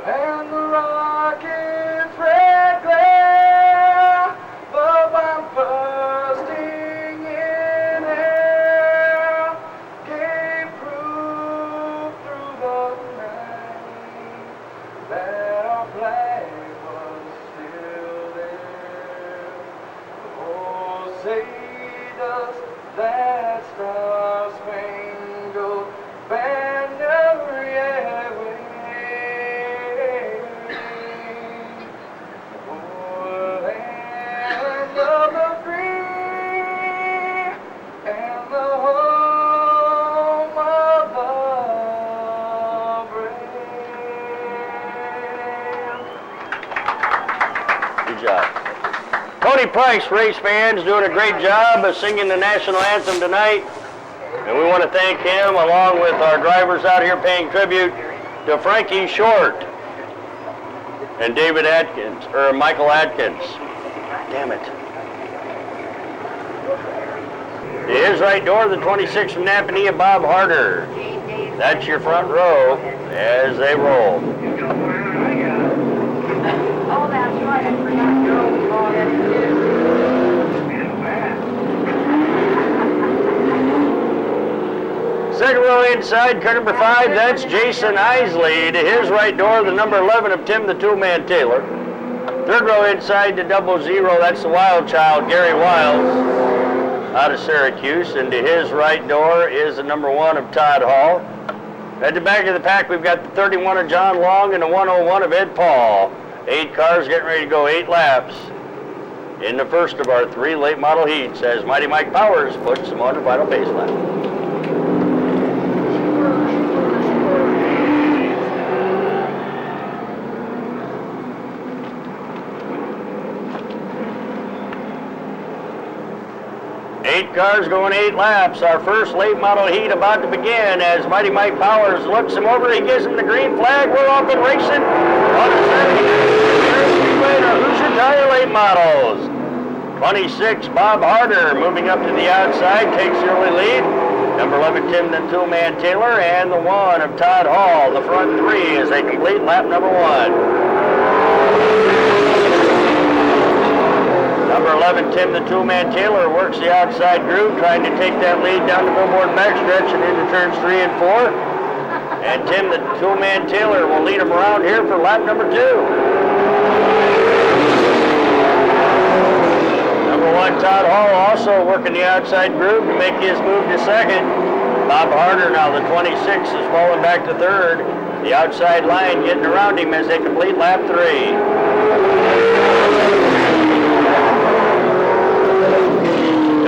and the rocket's red glare, the bomb bursting in air, gave proof through the night that our flag was still there. Oh, say does that star-spangled banner yet wave? Oh, land of the free and the home of the brave. Good job. Tony Price, race fans, doing a great job of singing the national anthem tonight. And we want to thank him, along with our drivers out here paying tribute to Frankie Short and David Atkins, or Michael Atkins. Damn it. To his right door, the 26 from Napanee, Bob Harder. That's your front row as they roll. Oh, that's right. I forgot Joe. Oh, that's good. Second row inside, car number 5, that's Jason Isley. To his right door, the number 11 of Tim the Toolman Taylor. Third row inside to 00, that's the Wild Child, Gary Wiles, out of Syracuse. And to his right door is the number 1 of Todd Hall. At the back of the pack, we've got the 31 of John Long and the 101 of Ed Paul. 8 cars getting ready to go 8 laps in the first of our 3 late model heats as Mighty Mike Powers puts them on the final base lap. Cars going 8 laps. Our first late model heat about to begin as Mighty Mike Powers looks him over. He gives him the green flag. We're off and racing on a Saturday Speedway to Hoosier Tire late models. 26, Bob Harder, moving up to the outside, takes the early lead. Number 11, Tim the Toolman Taylor, and the 1 of Todd Hall. The front 3 as they complete lap number 1. Number 11, Tim the Toolman Taylor, works the outside groove, trying to take that lead down the billboard backstretch and into turns 3 and 4. And Tim the Toolman Taylor will lead him around here for lap number 2. Number 1, Todd Hall, also working the outside groove to make his move to second. Bob Harder, now the 26, is falling back to third. The outside line getting around him as they complete lap 3.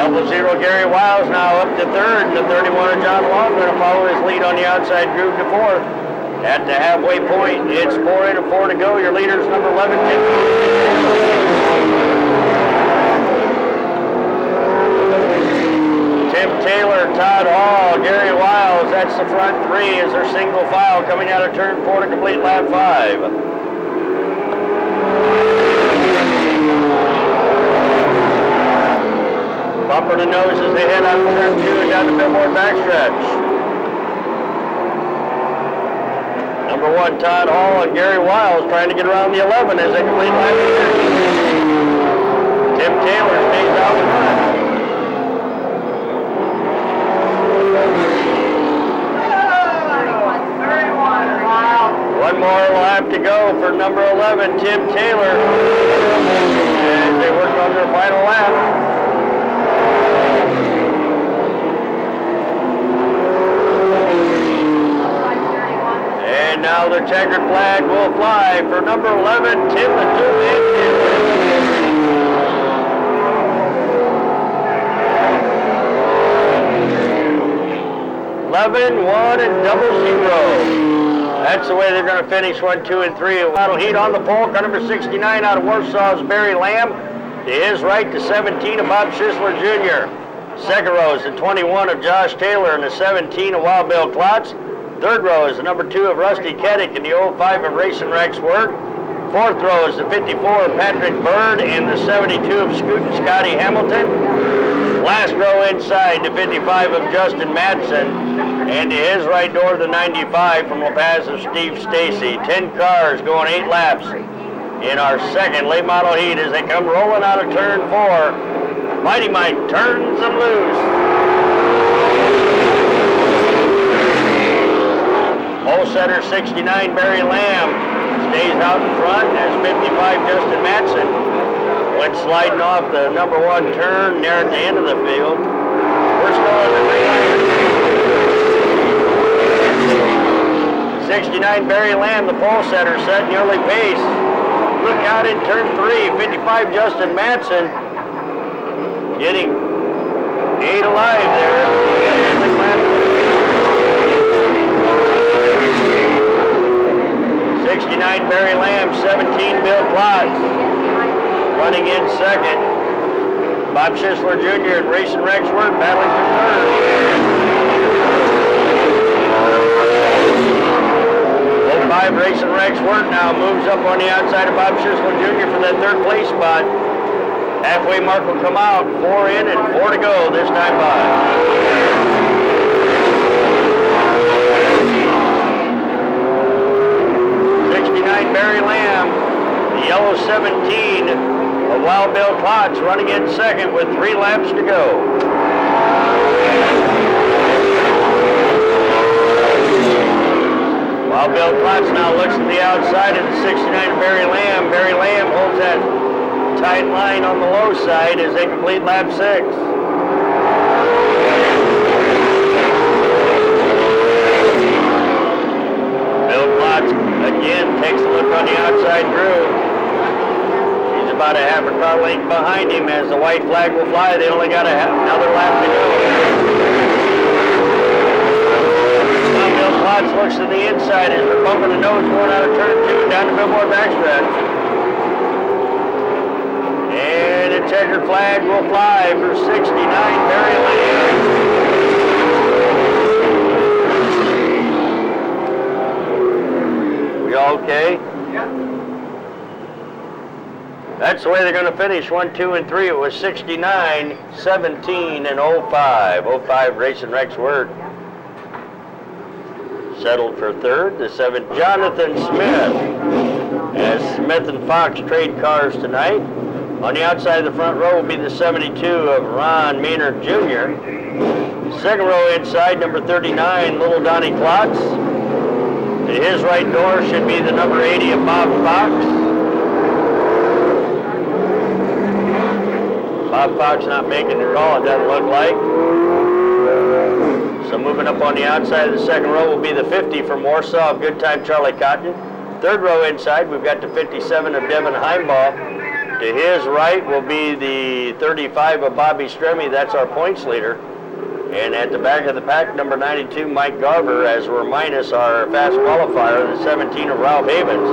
00 Gary Wiles now up to third, and the 31 of John Long going to follow his lead on the outside groove to fourth. At the halfway point, it's 4 in and 4 to go. Your leader is number 11, Tim Taylor, Todd Hall, Gary Wiles. That's the front 3 as their single file coming out of turn 4 to complete lap 5. Bumper to nose as they head out of turn 2 and down the billboard backstretch. Number 1, Todd Hall and Gary Wiles trying to get around the 11 as they complete lap 2. Tim Taylor stays out in front. One more lap to go for number 11, Tim Taylor, as they work on their final lap. And now the checkered flag will fly for number 11, Tim the Toolman Taylor. 11, 1, and 00. That's the way they're going to finish 1, 2, and 3. Final heat on the pole, car number 69 out of Warsaw's Barry Lamb. To his right, the 17 of Bob Schisler Jr. Second row is the 21 of Josh Taylor and the 17 of Wild Bill Klotz. Third row is the number 2 of Rusty Keddick and the 05 of Racing Rex Work. Fourth row is the 54 of Patrick Bird and the 72 of Scootin' Scotty Hamilton. Last row inside, the 55 of Justin Madsen. And to his right door, the 95 from La Paz of Steve Stacy. 10 cars going 8 laps in our second late model heat as they come rolling out of turn 4. Mighty Mike turns them loose. Pole setter 69 Barry Lamb stays out in front as 55 Justin Matson went sliding off the number 1 turn near at the end of the field. We're still in the green. 69 Barry Lamb, the pole setter, setting the early pace. Look out in turn 3, 55 Justin Matson getting 8 alive there. 69 Barry Lamb, 17 Bill Klotz running in second. Bob Schisler Jr. and Racing Rex Wirt battling for third. 05 Racing Rex Wirt now moves up on the outside of Bob Schisler Jr. for that third place spot. Halfway mark will come out, 4 in and 4 to go this time by. 69 Barry Lamb, the yellow 17 of Wild Bill Klotz running in second with 3 laps to go. Wild Bill Klotz now looks to the outside of the 69 of Barry Lamb. Barry Lamb holds that tight line on the low side as they complete lap 6. Bill Klotz again takes a look on the outside groove. He's about a half a car length behind him as the white flag will fly. They only got another lap to go. Now Bill Klotz looks to the inside as they're bumping the nose going out of turn 2 and down the Billboard backstretch. And a checkered flag will fly for 69 Barry Lamb. We all okay? Yeah. That's the way they're going to finish 1, 2, and 3. It was 69, 17, and 05. 05 Racing Rex Wirt settled for third. The 7 Jonathan Smith, as Smith and Fox trade cars tonight. On the outside of the front row will be the 72 of Ron Maynard Jr. Second row inside, number 39, Little Donnie Klotz. To his right door should be the number 80 of Bob Fox. Bob Fox not making the call, it doesn't look like. So moving up on the outside of the second row will be the 50 from Warsaw of Good Time Charlie Cotton. Third row inside, we've got the 57 of Devin Heimbaugh. To his right will be the 35 of Bobby Stremme. That's our points leader. And at the back of the pack, number 92, Mike Garver, as we're minus our fast qualifier, the 17 of Ralph Havens.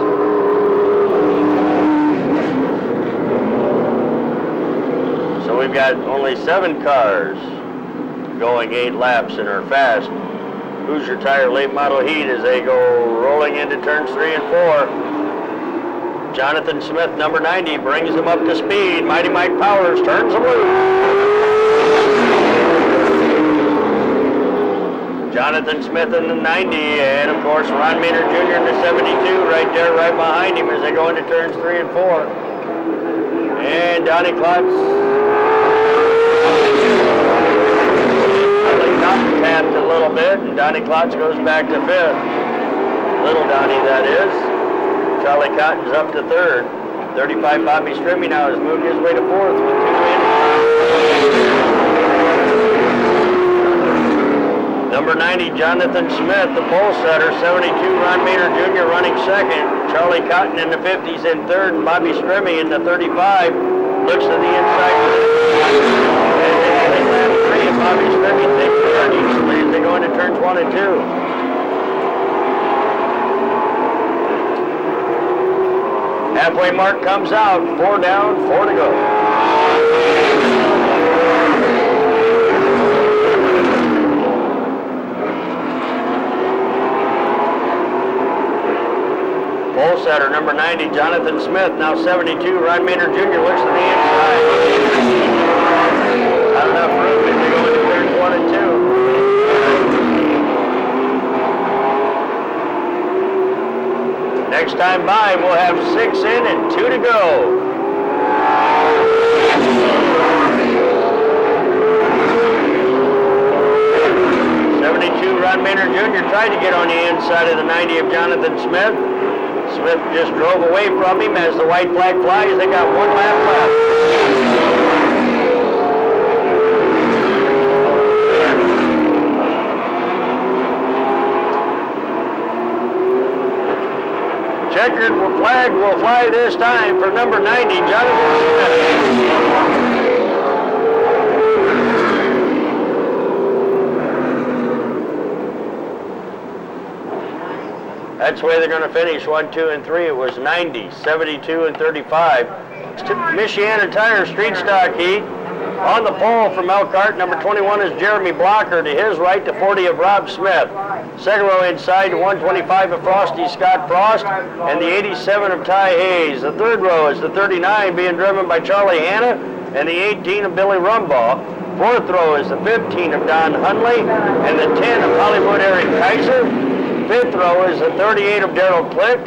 So we've got only 7 cars going 8 laps in our fast Hoosier Tire late model heat as they go rolling into turns 3 and 4. Jonathan Smith, number 90, brings them up to speed. Mighty Mike Powers turns them loose. Jonathan Smith in the 90, and of course Ron Maynard Jr. in the 72 right there, right behind him as they go into turns 3 and 4. And Donnie Klotz tapped a little bit, and Donnie Klotz goes back to 5th. Little Donnie, that is. Charlie Cotton's up to 3rd. 35 Bobby Stremme now has moved his way to 4th with 2 in. Number 90, Jonathan Smith, the pole setter. 72, Ron Maynard Jr. running 2nd. Charlie Cotton in the 50s in 3rd, and Bobby Stremme in the 35 looks to the inside. And lap 3, and Bobby Stremme takes 3rd easily as they go into turns 1 and 2. Halfway mark comes out, 4 down, 4 to go. Pole setter, number 90, Jonathan Smith, now 72, Ron Maynard Jr. looks to the inside. Not enough room as they go into turns 1 and 2. Next time by, we'll have 6 in and 2 to go. Ron Maynard Jr. tried to get on the inside of the 90 of Jonathan Smith. Smith just drove away from him as the white flag flies. They got 1 lap left. Checkered flag will fly this time for number 90, Jonathan Smith. That's the way they're going to finish 1, 2, and 3. It was 90, 72, and 35. Michiana Tire Street Stock Heat. On the pole from Elkhart, number 21 is Jeremy Blocker. To his right, to 40 of Rob Smith. Second row inside to 125 of Frosty Scott Frost and the 87 of Ty Hayes. The third row is the 39 being driven by Charlie Hanna and the 18 of Billy Rumbaugh. Fourth row is the 15 of Don Hunley and the 10 of Hollywood Eric Kaiser. Fifth row is the 38 of Darrell Click.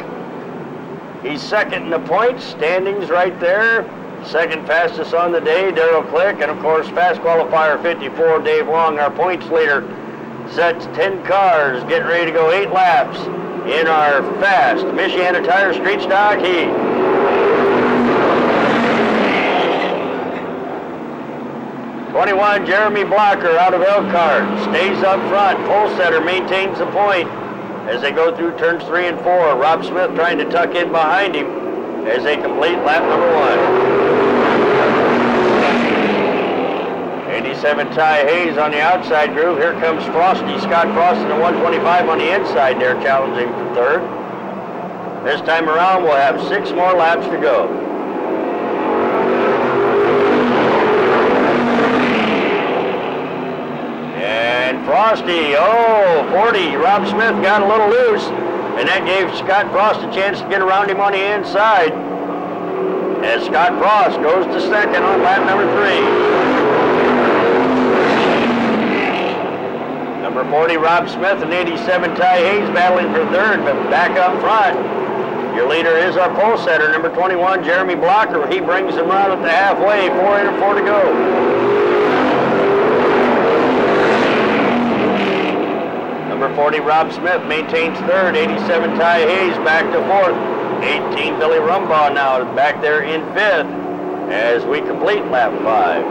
He's second in the points, standings right there. Second fastest on the day, Darrell Click, and of course fast qualifier 54, Dave Long, our points leader. Sets 10 cars, getting ready to go 8 laps in our fast Michiana Tire Street Stock Heat. '21 Jeremy Blocker out of Elkhart stays up front. Pole setter maintains the point as they go through turns 3 and 4. Rob Smith trying to tuck in behind him as they complete lap number 1. 87 Ty Hayes on the outside groove. Here comes Frosty Scott Frost in the 125 on the inside there, challenging for third. This time around, we'll have 6 more laps to go. And Frosty, 40. Rob Smith got a little loose, and that gave Scott Frost a chance to get around him on the inside. As Scott Frost goes to second on lap number 3. Number 40, Rob Smith, and 87, Ty Hayes battling for third, but back up front. Your leader is our pole setter, number 21, Jeremy Blocker. He brings them around at the halfway, 4 in and 4 to go. Number 40, Rob Smith maintains third, 87, Ty Hayes back to fourth. 18, Billy Rumbaugh now back there in fifth as we complete lap 5.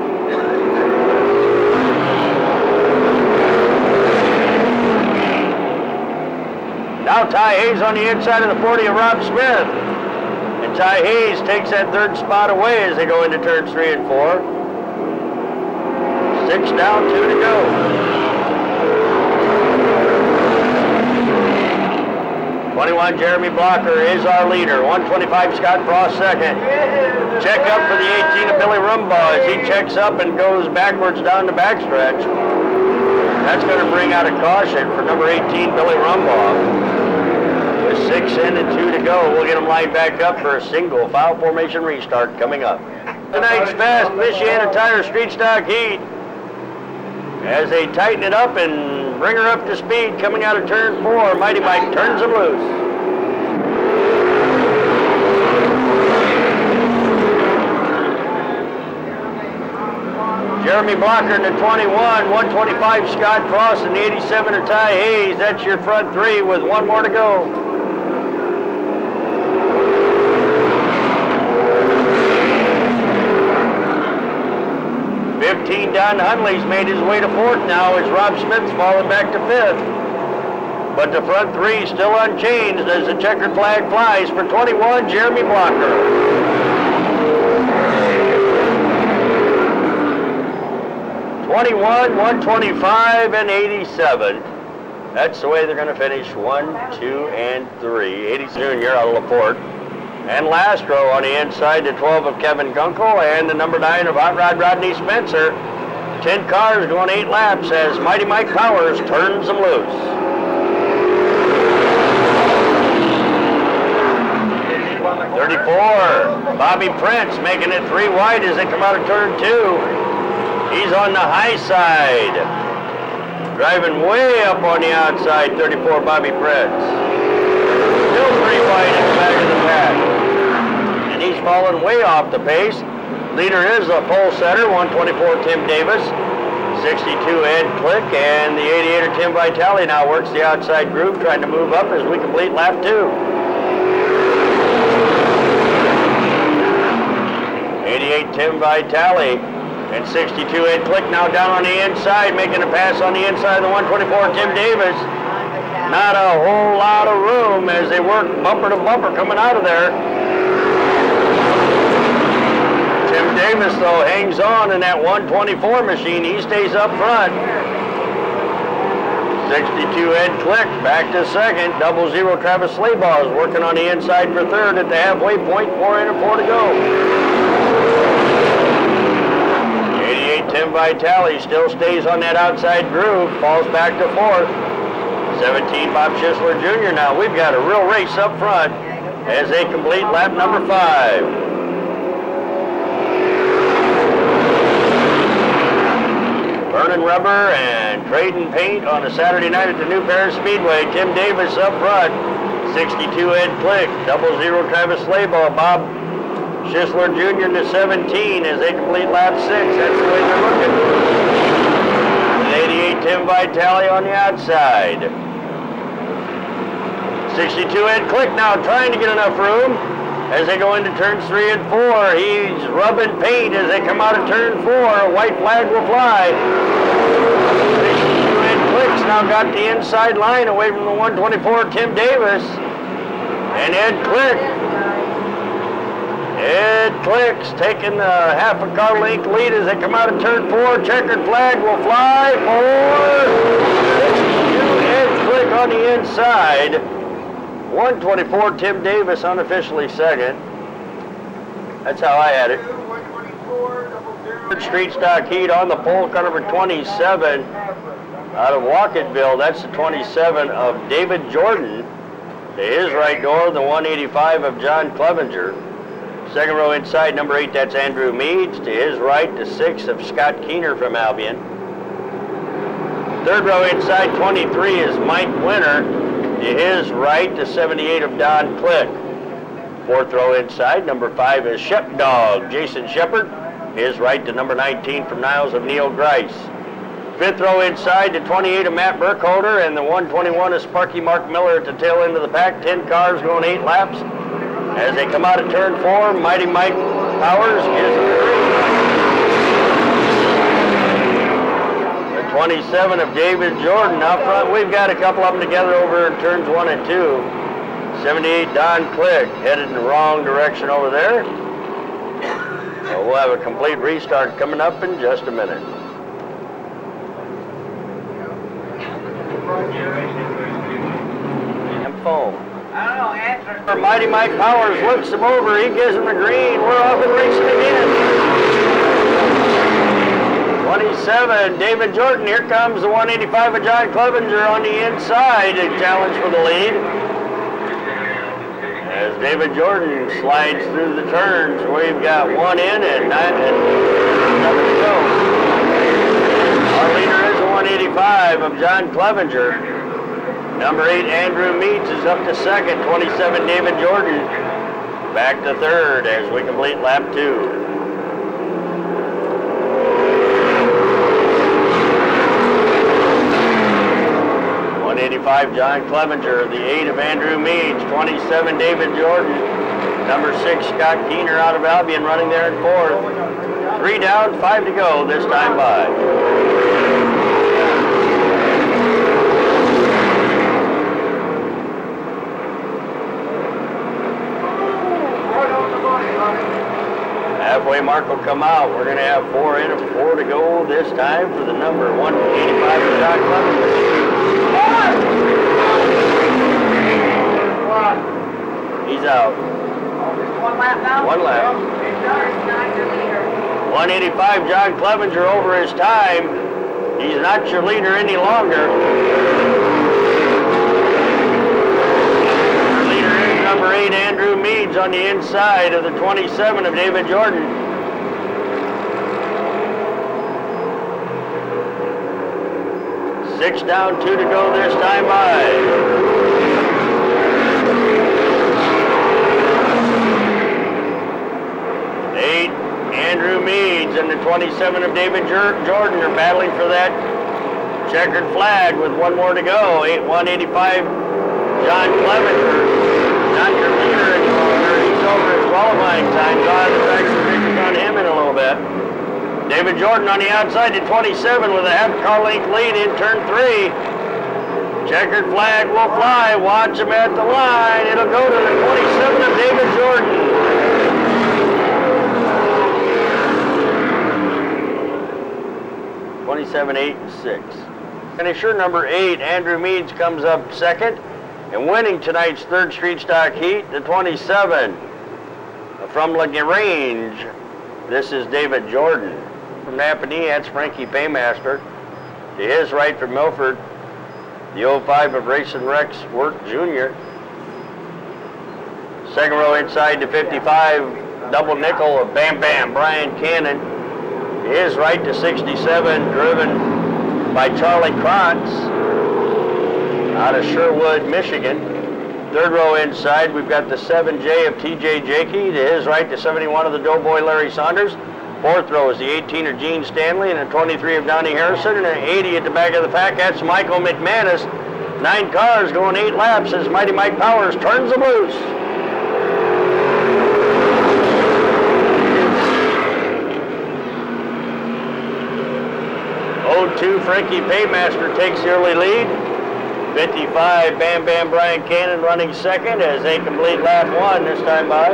Now Ty Hayes on the inside of the 40 of Rob Smith. And Ty Hayes takes that third spot away as they go into turns 3 and 4. 6 down, 2 to go. 21 Jeremy Blocker is our leader. 125 Scott Frost second. Check up for the 18 of Billy Rumbaugh as he checks up and goes backwards down the backstretch. That's going to bring out a caution for number 18 Billy Rumbaugh. With 6 in and 2 to go, we'll get them lined back up for a single foul formation restart coming up. Tonight's fast Michiana Tire Street Stock Heat as they tighten it up and bring her up to speed coming out of turn 4. Mighty Mike turns them loose. Jeremy Blocker in the 21, 125 Scott Frost and the 87 of Ty Hayes. That's your front 3 with 1 more to go. Don Hunley's made his way to 4th now as Rob Smith's fallen back to 5th. But the front 3 still unchanged as the checkered flag flies for 21, Jeremy Blocker. 21, 125, and 87. That's the way they're going to finish 1, 2, and 3. 80 Jr. out of LaPorte. And last row on the inside, the 12 of Kevin Gunkel and the number 9 of Hot Rod Rodney Spencer. 10 cars going 8 laps as Mighty Mike Powers turns them loose. '34, Bobby Prince making it 3 wide as they come out of turn 2. He's on the high side. Driving way up on the outside, 34, Bobby Prince. Still 3 wide. fallen way off the pace. Leader is the pole setter, 124 Tim Davis, 62 Ed Click, and the 88er Tim Vitale now works the outside groove, trying to move up as we complete lap 2. 88 Tim Vitale and 62 Ed Click now down on the inside, making a pass on the inside of the 124 Tim Davis. Not a whole lot of room as they work bumper to bumper coming out of there. Tim Davis, though, hangs on in that 124 machine. He stays up front. 62 Ed Click back to second. 00 Travis Slaybaugh is working on the inside for third at the halfway point. 4 in and 4 to go. 88 Tim Vitale still stays on that outside groove. Falls back to fourth. 17 Bob Schisler Jr. now. We've got a real race up front as they complete lap number 5. Burning rubber and trading paint on a Saturday night at the New Paris Speedway. Tim Davis up front. 62 Ed Click. 00 Travis Slaybaugh. Bob Schisler Jr. to 17 as they complete lap 6. That's the way they're looking. And 88 Tim Vitale on the outside. 62 Ed Click now trying to get enough room as they go into turns 3 and 4. He's rubbing paint as they come out of turn 4. A white flag will fly. 62 Ed Click's now got the inside line away from the 124 Tim Davis. And Ed Click's taking a half a car length lead as they come out of turn 4. Checkered flag will fly for 62 Ed Click on the inside. 124 Tim Davis unofficially second. That's how I had it. Street stock heat on the pole, car number 27 out of Walketville. That's the 27 of David Jordan. To his right door, the 185 of John Clevenger. Second row inside, number 8, that's Andrew Meads. To his right, the 6 of Scott Keener from Albion. Third row inside, 23 is Mike Winter. To his right, the 78 of Don Click. Fourth row inside, number 5 is Shep Dog, Jason Shepard. His right, to number 19 from Niles of Neil Grice. Fifth row inside, the 28 of Matt Burkholder, and the 121 is Sparky Mark Miller at the tail end of the pack. 10 cars going 8 laps. As they come out of turn 4, Mighty Mike Powers gives them the lead. The 27 of David Jordan out front. We've got a couple of them together over in turns 1 and 2. 78 Don Click headed in the wrong direction over there. So we'll have a complete restart coming up in just a minute. And phone. I don't know, answer. Mighty Mike Powers looks him over. He gives him the green. We're off and racing again. 27, David Jordan. Here comes the 185 of John Clevenger on the inside. A challenge for the lead. As David Jordan slides through the turns, we've got 1 in and 7 to go. Our leader is the 185 of John Clevenger. Number 8, Andrew Meads is up to second. 27, David Jordan back to third as we complete lap 2. 185, John Clevenger. The 8 of Andrew Meads. 27, David Jordan. Number 6, Scott Keener out of Albion running there in fourth. 3 down, 5 to go this time by. Halfway mark will come out. We're going to have 4 in and 4 to go this time for the number 185 of John Clevenger. He's out. 1 lap now? 1 lap. 185 John Clevenger over his time. He's not your leader any longer. Number 8, Andrew Meads on the inside of the 27 of David Jordan. Six down, 2 to go this time by. 27 of David Jordan are battling for that checkered flag with one more to go. 185, John Clevenger, not your leader anymore. He's over his qualifying time. God, the track restrictions on him in a little bit. David Jordan on the outside to 27 with a half-car length lead in turn 3. Checkered flag will fly. Watch him at the line. It'll go to the 27 of David Jordan. '27, 8, and 6. Finisher number 8, Andrew Meads, comes up second. And winning tonight's third street stock heat, the 27 from LaGrange. This is David Jordan. From Napanee, that's Frankie Paymaster. To his right from Milford, the 05 of Racing Rex Work Jr. Second row inside to 55, double nickel of Bam Bam, Brian Cannon. To his right to 67, driven by Charlie Krantz out of Sherwood, Michigan. Third row inside, we've got the 7J of TJ Jakey. To his right to 71 of the Doughboy Larry Saunders. Fourth row is the 18 of Gene Stanley and a 23 of Donnie Harrison, and an 80 at the back of the pack. That's Michael McManus. 9 cars going 8 laps as Mighty Mike Powers turns them loose. '02 Frankie Paymaster takes the early lead. 55 Bam Bam Brian Cannon running second as they complete lap 1 this time by.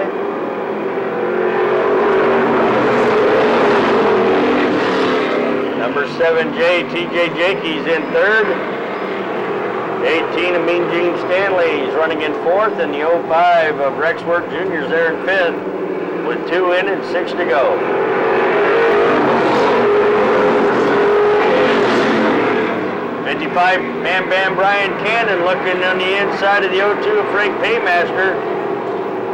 Number 7J, TJ Jakey's in third. 18 of Mean Gene Stanley is running in fourth, and the 05 of Rexworth Jr.'s there in fifth with 2 in and 6 to go. '55 Bam Bam Brian Cannon looking on the inside of the 02 of Frank Paymaster.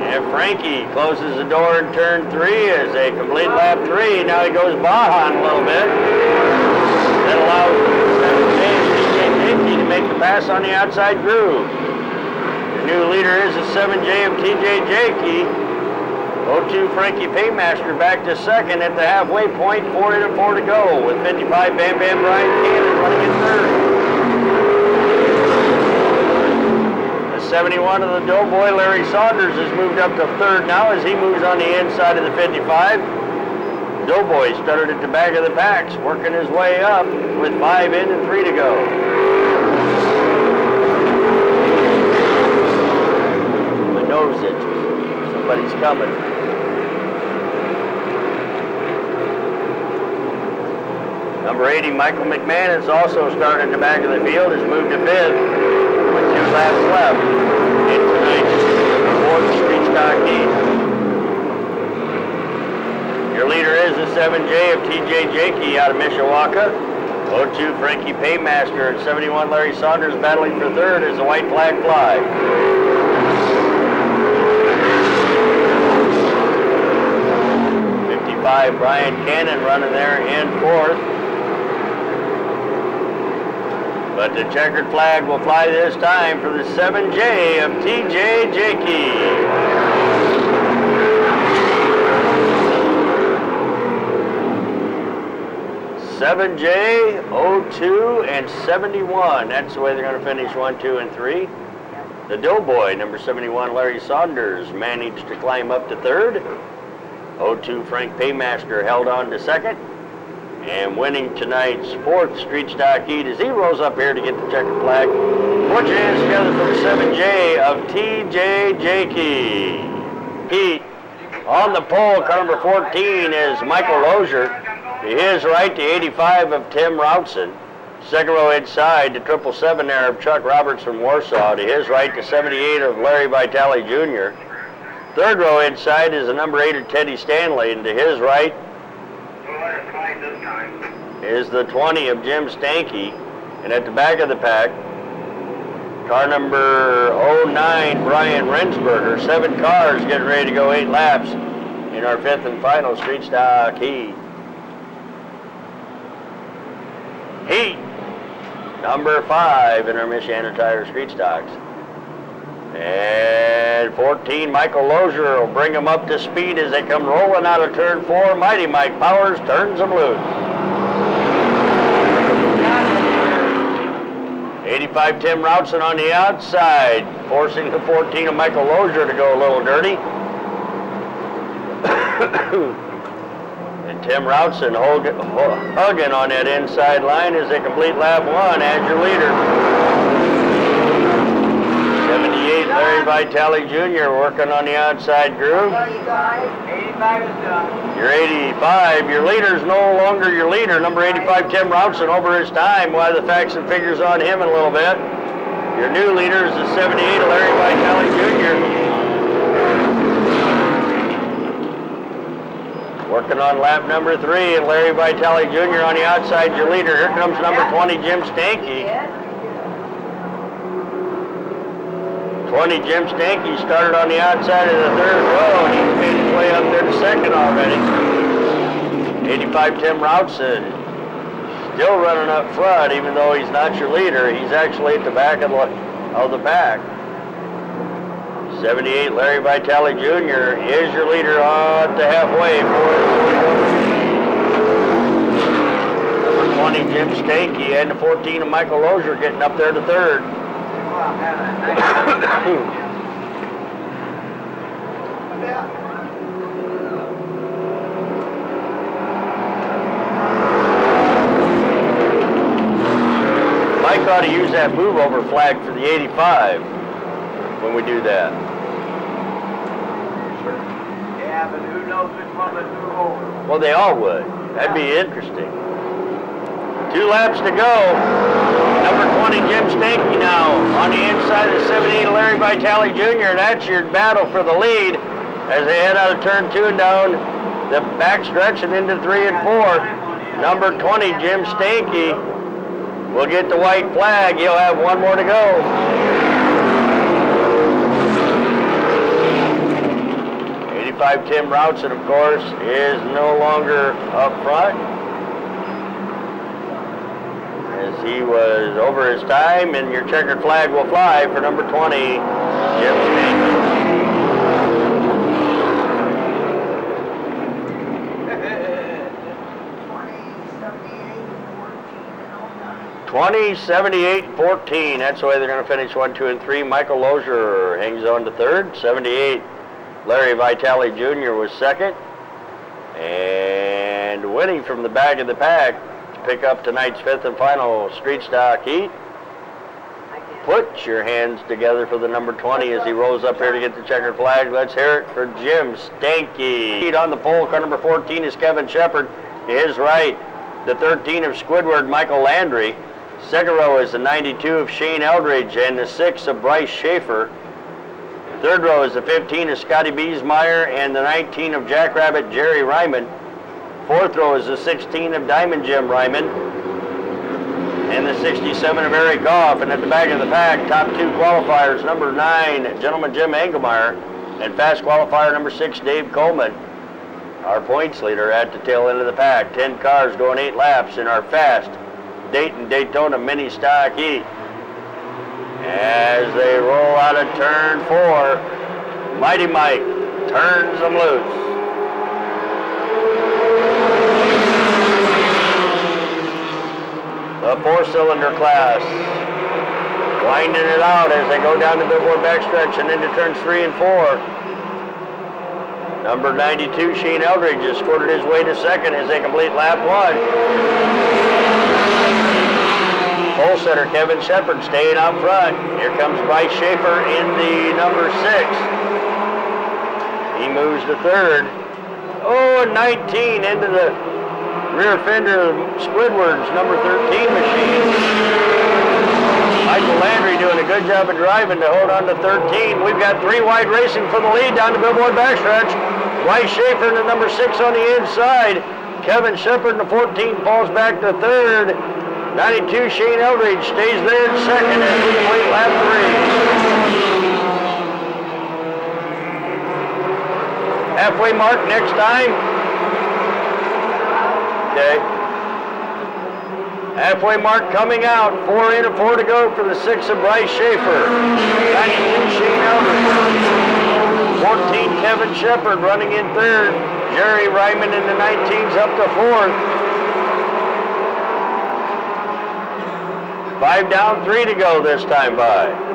And Frankie closes the door in turn 3 as they complete lap 3. Now he goes Bajan a little bit. That allows 7J and TJ Jakey to make the pass on the outside groove. The new leader is the 7J of TJ Jakey. 02 Frankie Paymaster back to second at the halfway point. 4 in and 4 to go with 55 Bam Bam Brian Cannon running in third. 71 of the Doughboy, Larry Saunders, has moved up to third now as he moves on the inside of the 55. Doughboy stuttered at the back of the packs, working his way up with 5 in and 3 to go. My nose itches. Somebody's coming. Number 80, Michael McManus, also started in the back of the field, has moved to fifth. With 2 laps left in tonight's 4th Street Stock Heat. Your leader is the 7J of TJ Jakey out of Mishawaka. 02 Frankie Paymaster and 71 Larry Saunders battling for third as the white flag flies. Brian Cannon running there in fourth. But the checkered flag will fly this time for the 7J of TJ Jakey. '7J, 02, and 71. That's the way they're going to finish 1, 2, and 3. The Doughboy, number 71, Larry Saunders, managed to climb up to third. 02 Frank Paymaster held on to second. And winning tonight's 4th Street Stock Heat as he rolls up here to get the checkered flag. Put your hands together for the 7J of TJ Jakey. Heat on the pole, car number 14 is Michael Lozier. To his right, the 85 of Tim Routson. Second row inside, the 777 there of Chuck Roberts from Warsaw. To his right, the 78 of Larry Vitale Jr. Third row inside is the number 8 of Teddy Stanley, and to his right is the 20 of Jim Stanky. And at the back of the pack, car number 09, Brian Rensberger. 7 cars getting ready to go 8 laps in our 5th and final Street Stock Heat. Heat number 5 in our Michiana Tire Street Stocks. And 14, Michael Lozier will bring them up to speed as they come rolling out of turn 4. Mighty Mike Powers turns them loose. 85, Tim Routson on the outside, forcing the 14 of Michael Lozier to go a little dirty. And Tim Routson hugging on that inside line as they complete lap 1 as your leader. 78, Larry Vitale Jr. working on the outside groove. 85 is done. Your 85, your leader's no longer your leader. Number 85, Tim Routson, over his time. We'll have the facts and figures on him in a little bit. Your new leader is the 78, Larry Vitale Jr. Working on lap number 3, and Larry Vitale Jr. on the outside, your leader. Here comes number 20, Jim Stanky. 20, Jim Stanky started on the outside of the third row, and he's made his way up there to second already. 85, Tim Routson, still running up front, even though he's not your leader. He's actually at the back of the pack. 78, Larry Vitale Jr. is your leader at the halfway. Number 20, Jim Stanky, and the 14 of Michael Lozier getting up there to third. Mike ought to use that move over flag for the 85 when we do that. Yeah, but who knows which one would move over? Well, they all would. That'd be interesting. 2 laps to go. Number 20, Jim Stanky now on the inside of 78, Larry Vitale Jr. That's your battle for the lead as they head out of turn 2 and down the back stretch and into 3 and 4. Number 20, Jim Stanky will get the white flag. He'll have 1 more to go. 85, Tim Routson, of course, is no longer up front, as he was over his time, and your checkered flag will fly for number 20, Jim Stanky. 20-78-14. That's the way they're going to finish 1, 2, and 3. Michael Lozier hangs on to third. 78, Larry Vitale Jr. was second. And winning from the back of the pack to pick up tonight's 5th and final street stock heat. Put your hands together for the number 20 as he rolls up here to get the checkered flag. Let's hear it for Jim Stanky. On the pole, car number 14 is Kevin Shepard. To his right, the 13 of Squidward, Michael Landry. Second row is the 92 of Shane Eldridge and the 6 of Bryce Schaefer. Third row is the 15 of Scotty Beesmeyer and the 19 of Jackrabbit Jerry Ryman. Fourth row is the 16 of Diamond Jim Ryman and the 67 of Eric Goff. And at the back of the pack, top 2 qualifiers, number 9, Gentleman Jim Engelmeyer, and fast qualifier number 6, Dave Coleman. Our points leader at the tail end of the pack. 10 cars going 8 laps in our fast Daytona mini stock heat. As they roll out of turn 4, Mighty Mike turns them loose. The 4-cylinder class winding it out as they go down the billboard backstretch and into turns 3 and 4. Number 92, Shane Eldridge, has squirted his way to second as they complete lap 1. Pole setter Kevin Shepard staying out front. Here comes Bryce Schaefer in the number 6. He moves to third. Oh, 19 into the rear fender of Squidward's number 13 machine. Michael Landry doing a good job of driving to hold on to 13. We've got 3 wide racing for the lead down the billboard backstretch. Bryce Schaefer in the number 6 on the inside. Kevin Shepard in the 14 falls back to third. 92 Shane Eldridge stays there in second as we complete lap 3. Halfway mark next time. Okay. Halfway mark coming out. 4 in and 4 to go for the 6 of Bryce Schaefer. 92 Shane Eldridge. Kevin Shepard running in third. Jerry Ryman in the 19's up to fourth. 5 down, 3 to go this time by.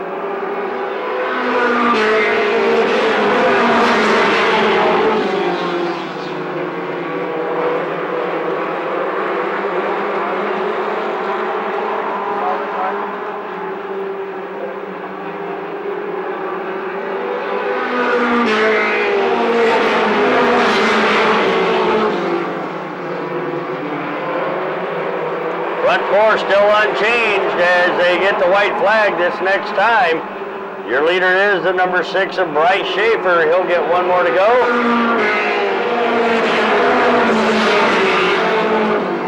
Front four still unchanged as they get the white flag this next time. Your leader is the number 6 of Bryce Schaefer. He'll get one more to go.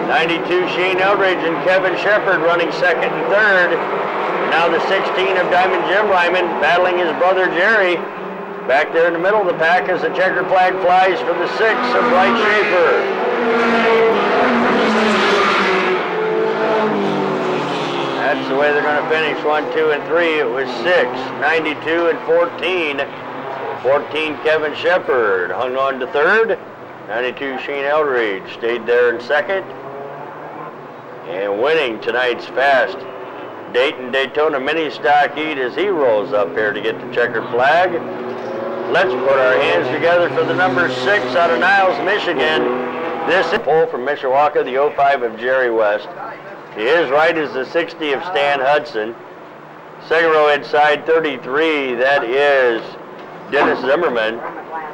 92 Shane Eldridge and Kevin Shepard running second and third. Now the 16 of Diamond Jim Ryman battling his brother Jerry. Back there in the middle of the pack as the checkered flag flies for the 6 of Bryce Schaefer. That's the way they're going to finish. 1, 2, and 3. It was 6, 92, and 14. 14 Kevin Shepard hung on to third. 92 Shane Eldridge stayed there in second. And winning tonight's fast Dayton-Daytona mini stock heat as he rolls up here to get the checkered flag. Let's put our hands together for the number 6 out of Niles, Michigan. This is pull from Mishawaka, the 05 of Jerry West. To his right is the 60 of Stan Hudson. Second row inside 33, that is Dennis Zimmerman.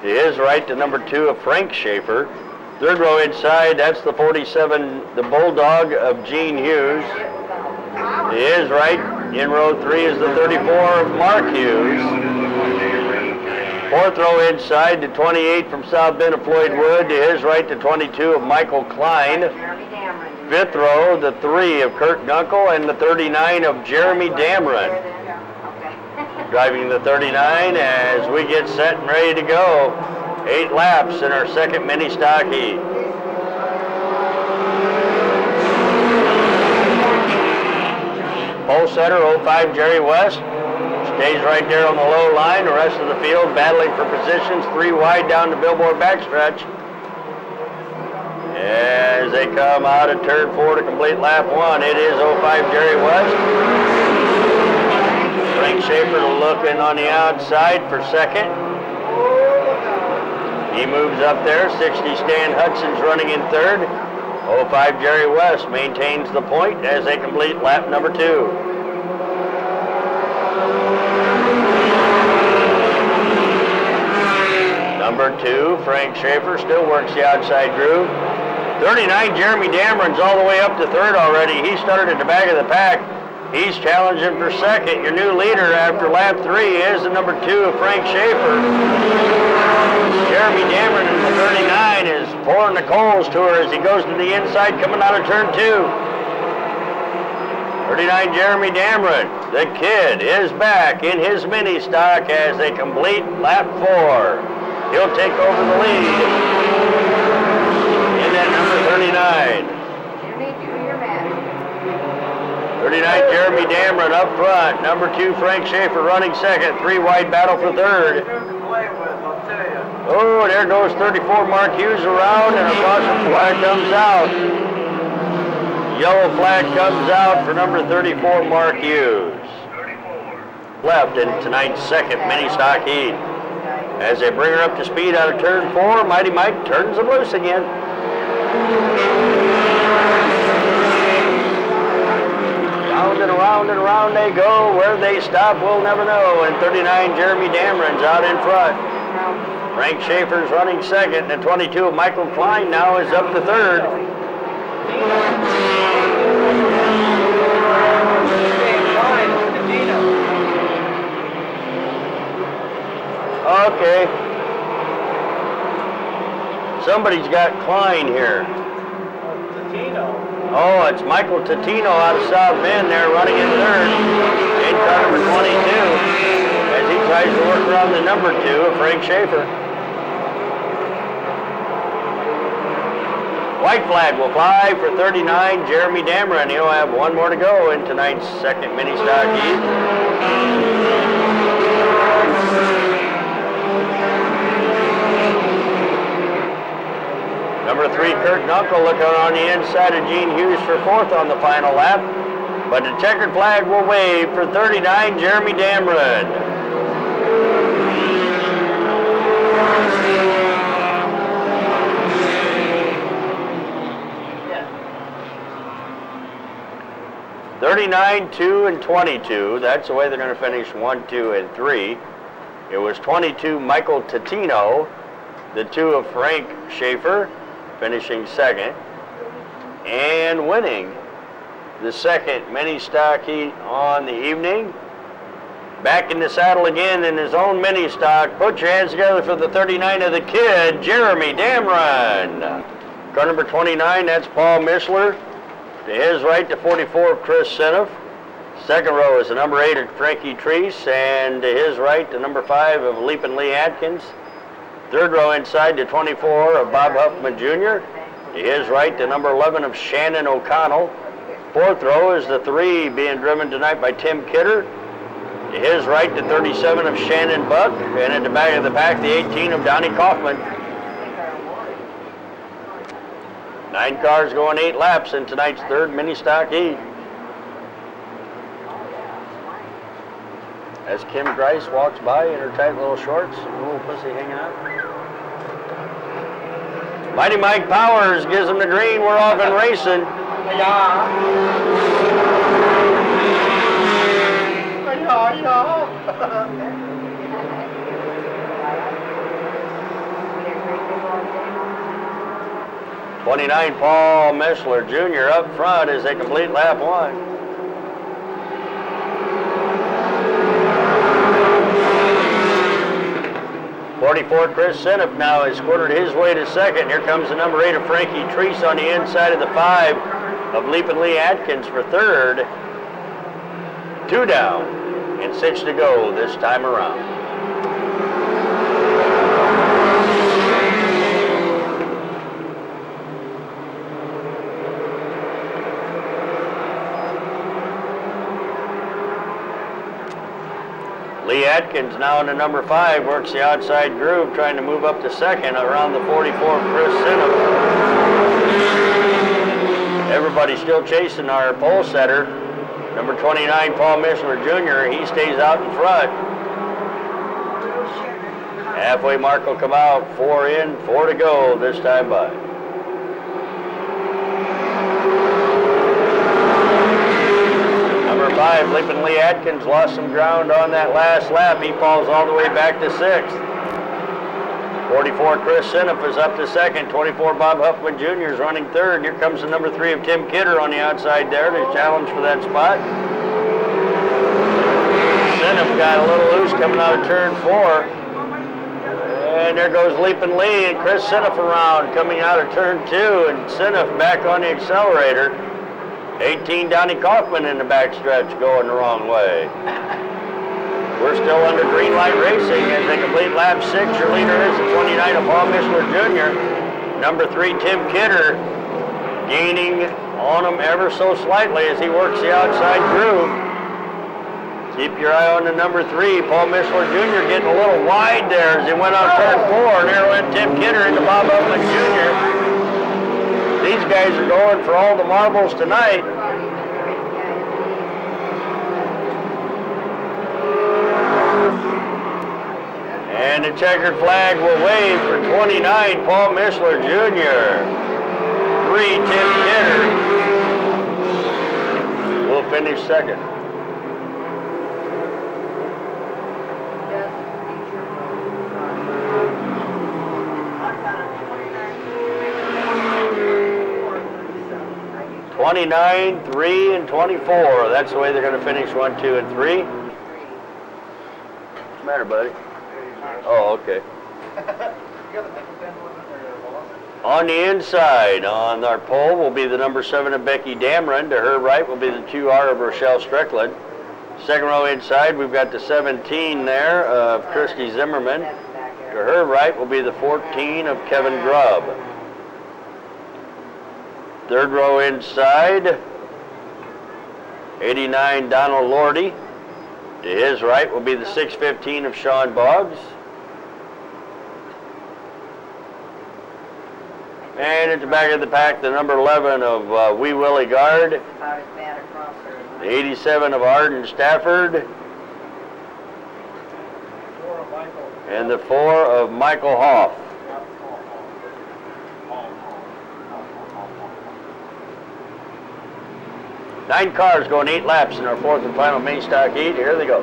To his right, the number 2 of Frank Schaefer. Third row inside, that's the 47, the Bulldog of Gene Hughes. To his right, in row 3 is the 34 of Mark Hughes. Fourth row inside, the 28 from South Bend of Floyd Wood. To his right, the 22 of Michael Klein. Fifth row, the 3 of Kurt Gunkel and the 39 of Jeremy Dameron. Driving the 39 as we get set and ready to go. 8 laps in our second mini stock heat. Pole setter 05 Jerry West stays right there on the low line. The rest of the field battling for positions 3 wide down the billboard backstretch. As they come out of turn 4 to complete lap 1, it is 05 Jerry West. Frank Schaefer looking on the outside for second. He moves up there. 60 Stan Hudson's running in third. 05 Jerry West maintains the point as they complete lap number 2. Number 2, Frank Schaefer still works the outside groove. 39, Jeremy Dameron's all the way up to third already. He started at the back of the pack. He's challenging for second. Your new leader after lap 3 is the number 2 of Frank Schaefer. Jeremy Dameron in the 39 is pouring the coals to her as he goes to the inside coming out of turn 2. 39, Jeremy Dameron, the kid, is back in his mini stock as they complete lap 4. He'll take over the lead. 39. 39, Jeremy Dameron up front. Number 2, Frank Schaefer running second. 3 wide battle for third. Oh, there goes 34, Mark Hughes around, and a caution flag comes out. Yellow flag comes out for number 34, Mark Hughes. Left in tonight's second mini stock heat. As they bring her up to speed out of turn 4, Mighty Mike turns them loose again. Round and around they go. Where they stop, we'll never know. And 39, Jeremy Dameron's out in front. Frank Schaefer's running second, and 22 of Michael Klein now is up to third. Okay. Somebody's got Klein here. Oh, it's Michael Totino out of South Bend there running in third. In car number 22 as he tries to work around the number 2 of Frank Schaefer. White flag will fly for 39, Jeremy Dameron. He'll have one more to go in tonight's second mini stock heat. Uncle looking on the inside of Gene Hughes for fourth on the final lap. But the checkered flag will wave for 39, Jeremy Damron. Yeah. 39, 2, and 22. That's the way they're going to finish 1, 2, and 3. It was 22, Michael Totino, the 2 of Frank Schaefer, finishing second, and winning the second mini stock heat on the evening. Back in the saddle again in his own mini stock. Put your hands together for the 39 of the kid, Jeremy Damron. Car number 29, that's Paul Mishler. To his right, the 44 of Chris Seneff. Second row is the number 8 of Frankie Treese, and to his right, the number 5 of Leapin' Lee Atkins. Third row inside, the 24 of Bob Huffman Jr. To his right, the number 11 of Shannon O'Connell. Fourth row is the 3 being driven tonight by Tim Kidder. To his right, the 37 of Shannon Buck, and at the back of the pack, the 18 of Donnie Kaufman. 9 cars going 8 laps in tonight's third mini stock heat. As Kim Grice walks by in her tight little shorts, little pussy hanging out. Mighty Mike Powers gives him the green. We're off and racing. Yeah. 29, Paul Mishler Jr. up front as they complete lap 1. 44, Chris Seneff now has quartered his way to second. Here comes the number 8 of Frankie Treese on the inside of the 5 of Leapin' Lee Atkins for third. 2 down and 6 to go this time around. Lee Atkins now in the number 5, works the outside groove, trying to move up to second around the 44 Chris Seneff. Everybody still chasing our pole setter. Number 29, Paul Mishler Jr., he stays out in front. Halfway mark will come out, 4 in, 4 to go this time by. Number 5, Leapin' Lee Atkins lost some ground on that last lap. He falls all the way back to 6th. 44, Chris Seneff is up to second. 24, Bob Huffman Jr. is running third. Here comes the number 3 of Tim Kidder on the outside there to challenge for that spot. Seneff got a little loose coming out of turn 4. And there goes Leapin' Lee and Chris Seneff around coming out of turn 2, and Seneff back on the accelerator. 18, Donnie Kaufman in the backstretch going the wrong way. We're still under green light racing as they complete lap 6. Your leader is the 29 of Paul Mishler Jr. Number 3, Tim Kidder, gaining on him ever so slightly as he works the outside groove. Keep your eye on the number 3, Paul Mishler Jr. getting a little wide there as he went on turn 4. And there went Tim Kidder into Bob Huffman Jr. These guys are going for all the marbles tonight. And the checkered flag will wave for 29, Paul Mishler Jr. 3, Tim Kidder will finish second. Yes. 29, 3, and 24. That's the way they're going to finish 1, 2, and 3. What's the matter, buddy? Oh, okay. On the inside, on our pole, will be the number 7 of Becky Damron. To her right will be the 2R of Rochelle Strickland. Second row inside, we've got the 17 there of Christy Zimmerman. To her right will be the 14 of Kevin Grubb. Third row inside, 89 Donald Lordy. To his right will be the 615 of Sean Boggs. And at the back of the pack, the number 11 of Wee Willie Guard, About as bad across there. the 87 of Arden Stafford, and the 4 of Michael Hoff. Nine cars going 8 laps in our 4th and final main stock heat. Here they go.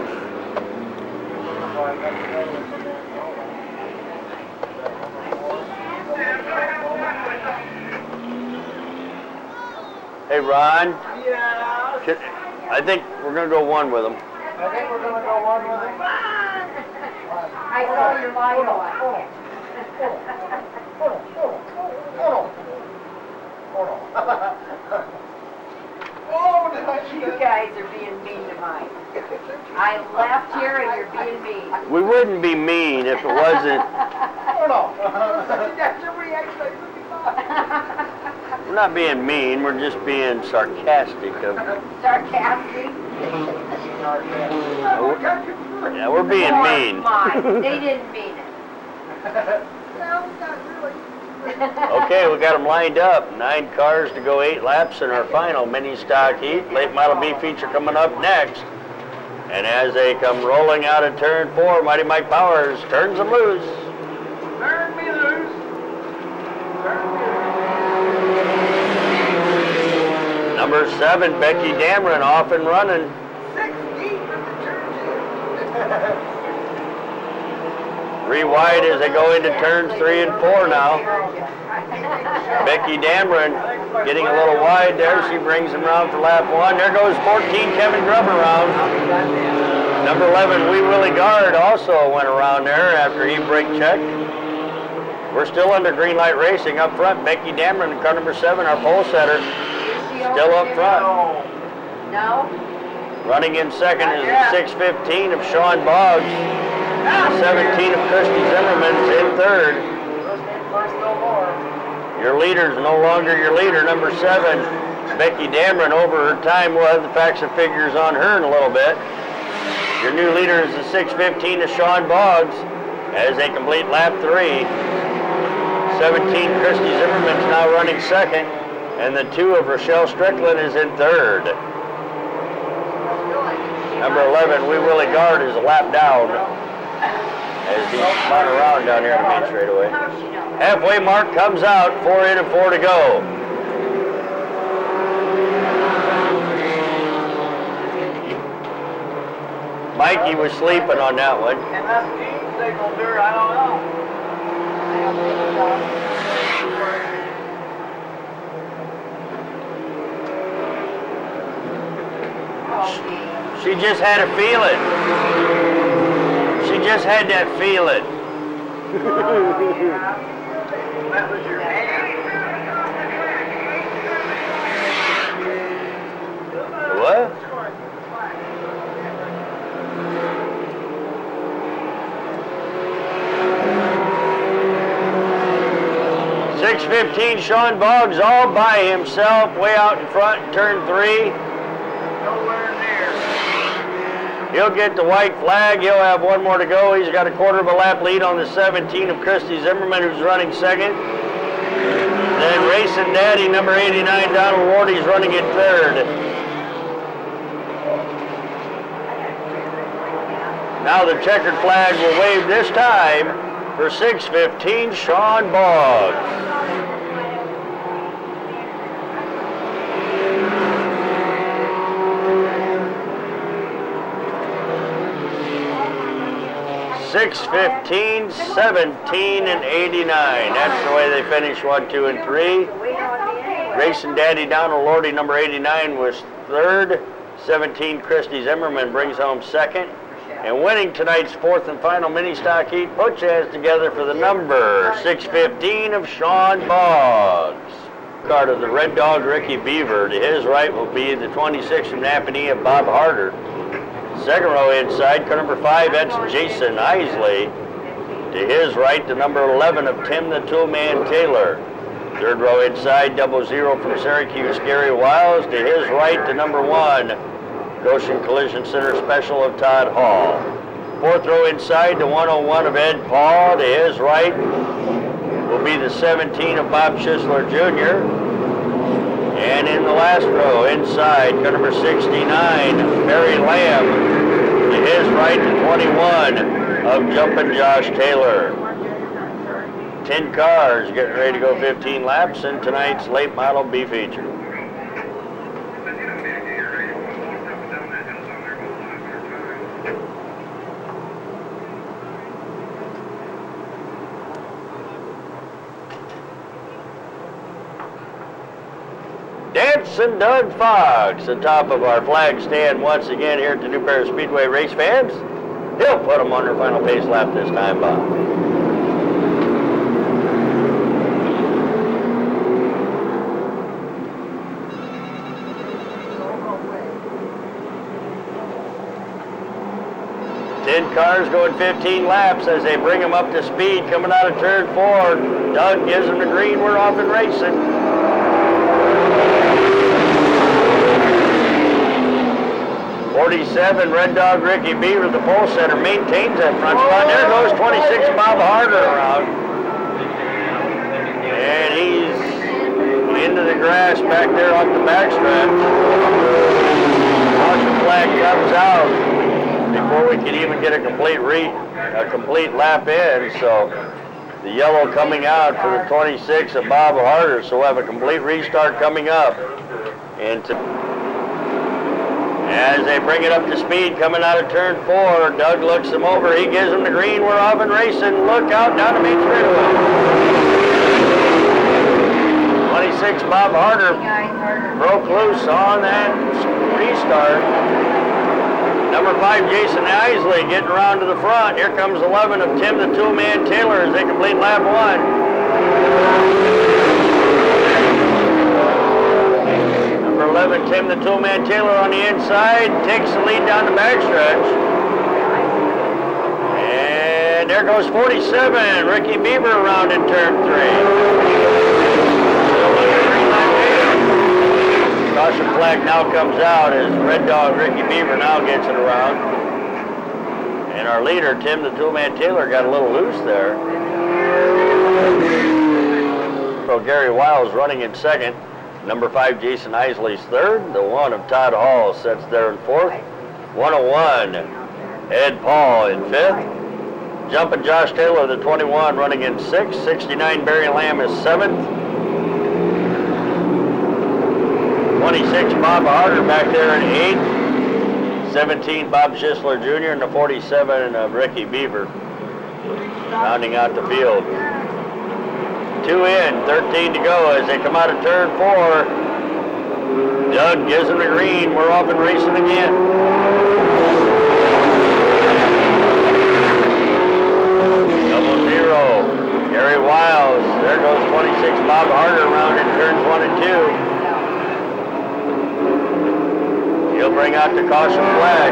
Hey, Ron. Yeah. I think we're going to go one with them. I think we're gonna go one with them. I saw your light on. Oh, did I see You that? guys are being mean to Mike. I left here and you're being mean. We wouldn't be mean if it wasn't. Oh, no. That's the reaction I really thought. We're not being mean. We're just being sarcastic. Sarcastic. Yeah, we're being Come on, mean. Mike. They didn't mean it. No, not really. Okay, we got them lined up. 9 cars to go 8 laps in our final mini stock heat. Late Model B feature coming up next. And as they come rolling out of turn 4, Mighty Mike Powers turns them loose. Turn me loose. Turn me Number 7, Becky Dameron, off and running. loose. 6 deep in the turn. 3 wide as they go into turns 3 and 4 now. Becky Dameron getting a little wide there. She brings him around for lap 1. There goes 14, Kevin Grubb around. Number 11, Wee Willie Guard also went around there after he brake checked. We're still under green light racing up front. Becky Dameron, car number 7, our pole setter, still up front. No? Running in second is the 615 of Sean Boggs. 17 of Christy Zimmerman's in third. First no more. Your leader's no longer your leader. Number 7, Becky Dameron, over her time. We'll have the facts and figures on her in a little bit. Your new leader is the 615 of Sean Boggs as they complete lap 3. 17, Christy Zimmerman's now running second, and the 2 of Rochelle Strickland is in third. Number 11, Wee Willie Guard, is a lap down as he's spun around down here in the main straightaway. How'd she know? Halfway mark comes out, 4 in and 4 to go. Mikey was sleeping on that one. And that team signal there, I don't know. She just had to feel it. She just had that feeling. That was your hand. What? .615 Sean Boggs all by himself, way out in front in turn 3. Nowhere near. He'll get the white flag. He'll have 1 more to go. He's got a quarter of a lap lead on the 17 of Christy Zimmerman, who's running second. Then Racing Daddy, number 89, Donald Wardy's running in third. Now the checkered flag will wave this time for .615 Sean Boggs. .615, 17, and 89. That's the way they finish 1, 2, and 3. Racing Daddy Donald Lordy, number 89, was third. 17, Christy Zimmerman brings home second. And winning tonight's 4th and final mini stock heat, put your hands together for the number .615 of Sean Boggs. Card of the Red Dog Ricky Beaver. To his right will be the 26 from Napanee of Bob Harder. Second row inside, car number 5, that's Jason Isley. To his right, the number 11 of Tim the Toolman Taylor. Third row inside, 00 from Syracuse, Gary Wiles. To his right, the number 1, Goshen Collision Center Special of Todd Hall. Fourth row inside, the 101 of Ed Paul. To his right, will be the 17 of Bob Schisler Jr. And in the last row, inside, car number 69, Barry Lamb. To his right, the 21 of Jumpin' Josh Taylor. 10 cars getting ready to go 15 laps in tonight's late model B feature. Dancing Doug Fox, the top of our flag stand once again here at the New Paris Speedway. Race fans, he'll put them on their final pace lap this time, Bob. Cars going 15 laps as they bring them up to speed coming out of turn 4. Doug gives them the green. We're off and racing. 47 Red Dog Ricky Beaver, the pole setter, maintains that front spot. There goes 26 Bob Harder around. And he's into the grass back there off the backstretch. Caution flag comes out before we can even get a complete lap in. So the yellow coming out for the 26 of Bob Harder. So we'll have a complete restart coming up. And as they bring it up to speed coming out of turn 4, Doug looks them over. He gives them the green. We're off and racing. Look out down the main straightaway. 26 Bob Harder broke loose on that restart. Number 5, Jason Isley getting around to the front. Here comes 11 of Tim the Two-Man Taylor as they complete lap 1. Number 11, Tim the Two-Man Taylor on the inside, takes the lead down the backstretch. And there goes 47, Ricky Beaver around in turn 3. Caution flag now comes out as Red Dog Ricky Beaver now gets it around. And our leader, Tim the Two-Man Taylor, got a little loose there. So Gary Wiles running in second. Number 5, Jason Isley's third. The 1 of Todd Hall sits there in fourth. 101, Ed Paul in fifth. Jumpin' Josh Taylor, the 21, running in sixth. 69, Barry Lamb is seventh. 26, Bob Harder back there in 8th. 17, Bob Schisler Jr. and the 47 of Ricky Beaver rounding out the field. 2 in, 13 to go as they come out of turn 4. Doug gives them the green. We're off and racing again. Double zero. Gary Wiles. There goes 26, Bob Harder around in turns 1 and 2. He'll bring out the caution flag.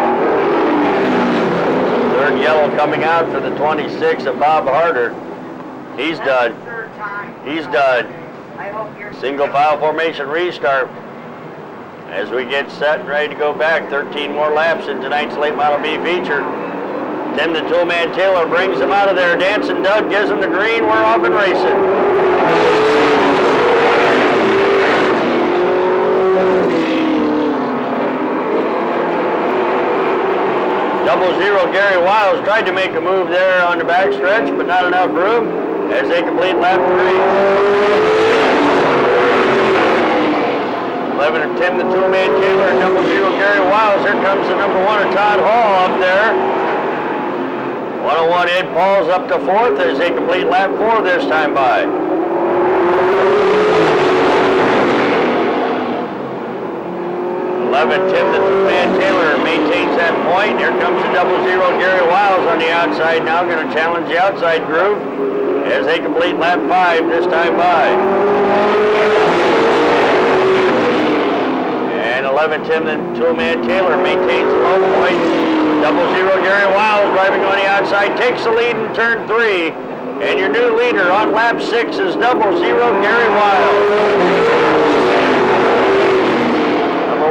Third yellow coming out for the 26 of Bob Harder. He's done. He's done. Single file formation restart. As we get set and ready to go back, 13 more laps in tonight's late model B feature. Tim the Two-Man Taylor brings him out of there. Dancing Doug gives him the green. We're off and racing. Double zero, Gary Wiles tried to make a move there on the backstretch, but not enough room as they complete lap 3. 11 of Tim the Two-Man Taylor, double zero, Gary Wiles. Here comes the number 1 of Todd Hall up there. 101, Ed Paul's up to 4th as they complete lap 4 this time by. 11, Tim the Two-Man Taylor maintains that point. Here comes the double zero, Gary Wiles on the outside now, going to challenge the outside groove as they complete lap 5 this time by. And 11, Tim the Two-Man Taylor maintains the low point. Double zero, Gary Wiles driving on the outside, takes the lead in turn 3. And your new leader on lap 6 is double zero, Gary Wiles.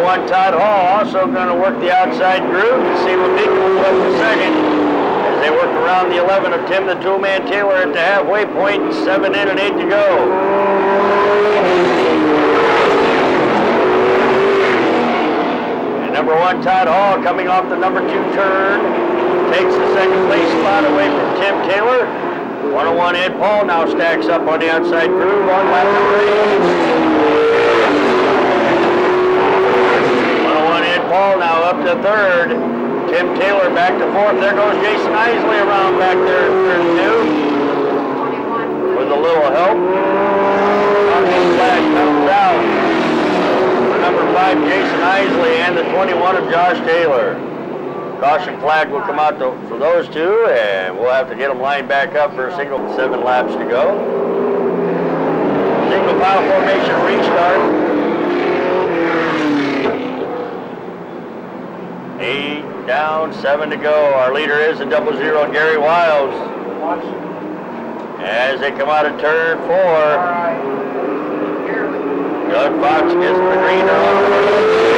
1, Todd Hall also going to work the outside groove to see what Beacon will put in second as they work around the 11 of Tim the Two-Man Taylor at the halfway point, 7 in and 8 to go. And number 1, Todd Hall, coming off the number 2 turn, takes the second place spot away from Tim Taylor. 101 Ed Paul now stacks up on the outside groove on lap number 8. 101 Ed Paul now up to third. Tim Taylor back to fourth. There goes Jason Isley around back there in turn 2. With a little help. Caution flag comes out for number 5, Jason Isley, and the 21 of Josh Taylor. Caution flag will come out for those two, and we'll have to get them lined back up for a single 7 laps to go. Single file formation restart. 8 down, 7 to go. Our leader is the 00 Gary Wiles. As they come out of turn 4, Doug Fox gets the green on.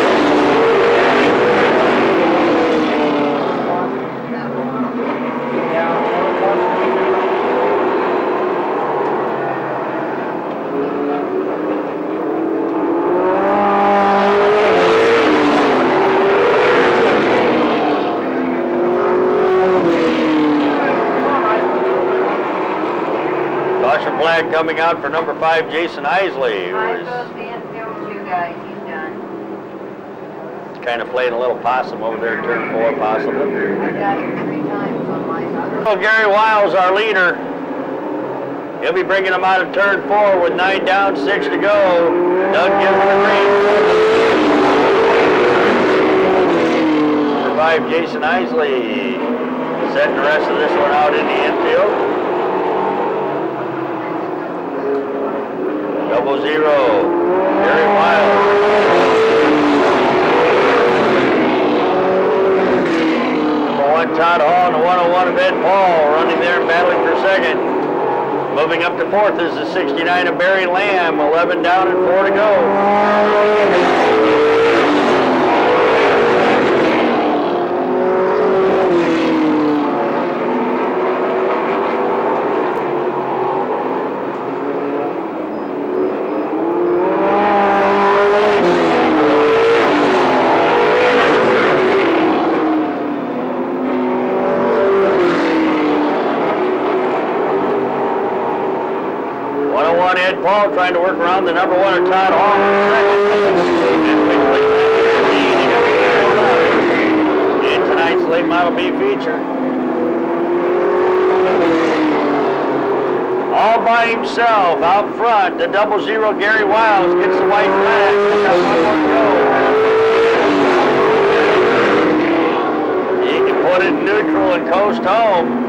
Flag coming out for number 5, Jason Isley. I goes the infield 2 guys. He's done. Kind of playing a little possum over there in turn 4, possibly. I got him 3 times on my side. So Gary Wiles, our leader. He'll be bringing him out of turn 4 with 9 down, 6 to go. Doug gives him the green. Number 5, Jason Isley, setting the rest of this one out in the infield. 00, Gary Wiles. Number 1, Todd Hall, and the 101 of Ed Paul, running there and battling for second. Moving up to fourth is the 69 of Barry Lamb, 11 down and 4 to go. Ed Paul trying to work around the number 1 of Todd Hall in tonight's late model B feature. All by himself out front, the 00 Gary Wiles gets the white flag. Got 1 more to go. He can put it in neutral and coast home.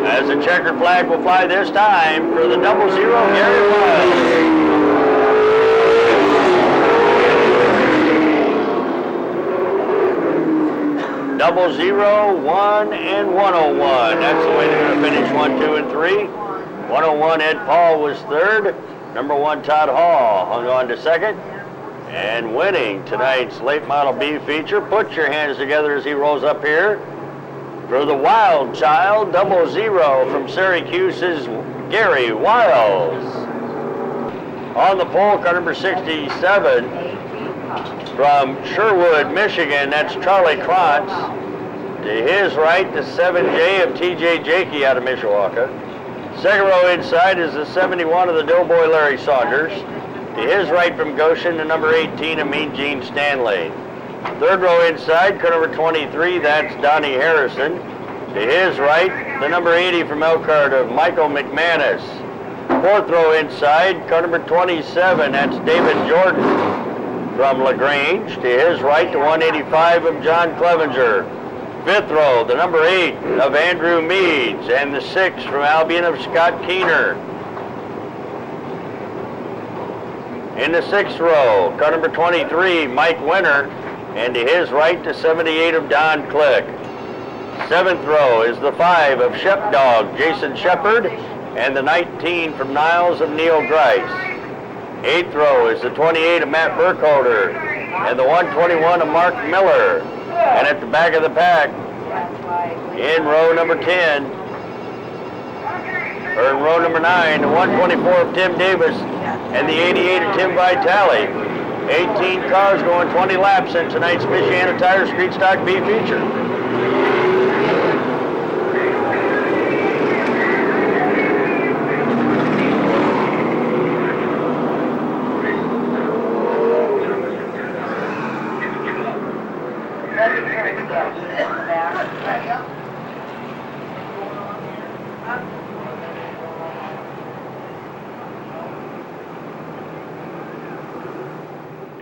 As the checkered flag will fly this time for the 00 Gary Wiles. 00, 1, and 101. That's the way they're going to finish 1, 2, and 3. 101 Ed Paul was third. Number 1 Todd Hall hung on to second. And winning tonight's late model B feature. Put your hands together as he rolls up here. For the Wild Child, 00 from Syracuse's Gary Wiles. On the pole, car number 67 from Sherwood, Michigan, that's Charlie Krantz. To his right, the 7J of TJ Jakey out of Mishawaka. Second row inside is the 71 of the Doughboy Larry Saunders. To his right from Goshen, the number 18 of Mean Gene Stanley. Third row inside, car number 23, that's Donnie Harrison. To his right, the number 80 from Elkhart of Michael McManus. Fourth row inside, car number 27, that's David Jordan from LaGrange. To his right, the 185 of John Clevenger. Fifth row, the number 8 of Andrew Meads, and the 6 from Albion of Scott Keener. In the 6th row, car number 23, Mike Winter, and to his right, the 78 of Don Click. 7th row is the 5 of Shep Dog, Jason Shepard, and the 19 from Niles of Neil Grice. 8th row is the 28 of Matt Burkholder, and the 121 of Mark Miller. And at the back of the pack, in row number 10, or in row number 9, the 124 of Tim Davis and the 88 of Tim Vitale. 18 cars going 20 laps in tonight's Michiana Tire Street Stock B feature. Let me hear it again. Back.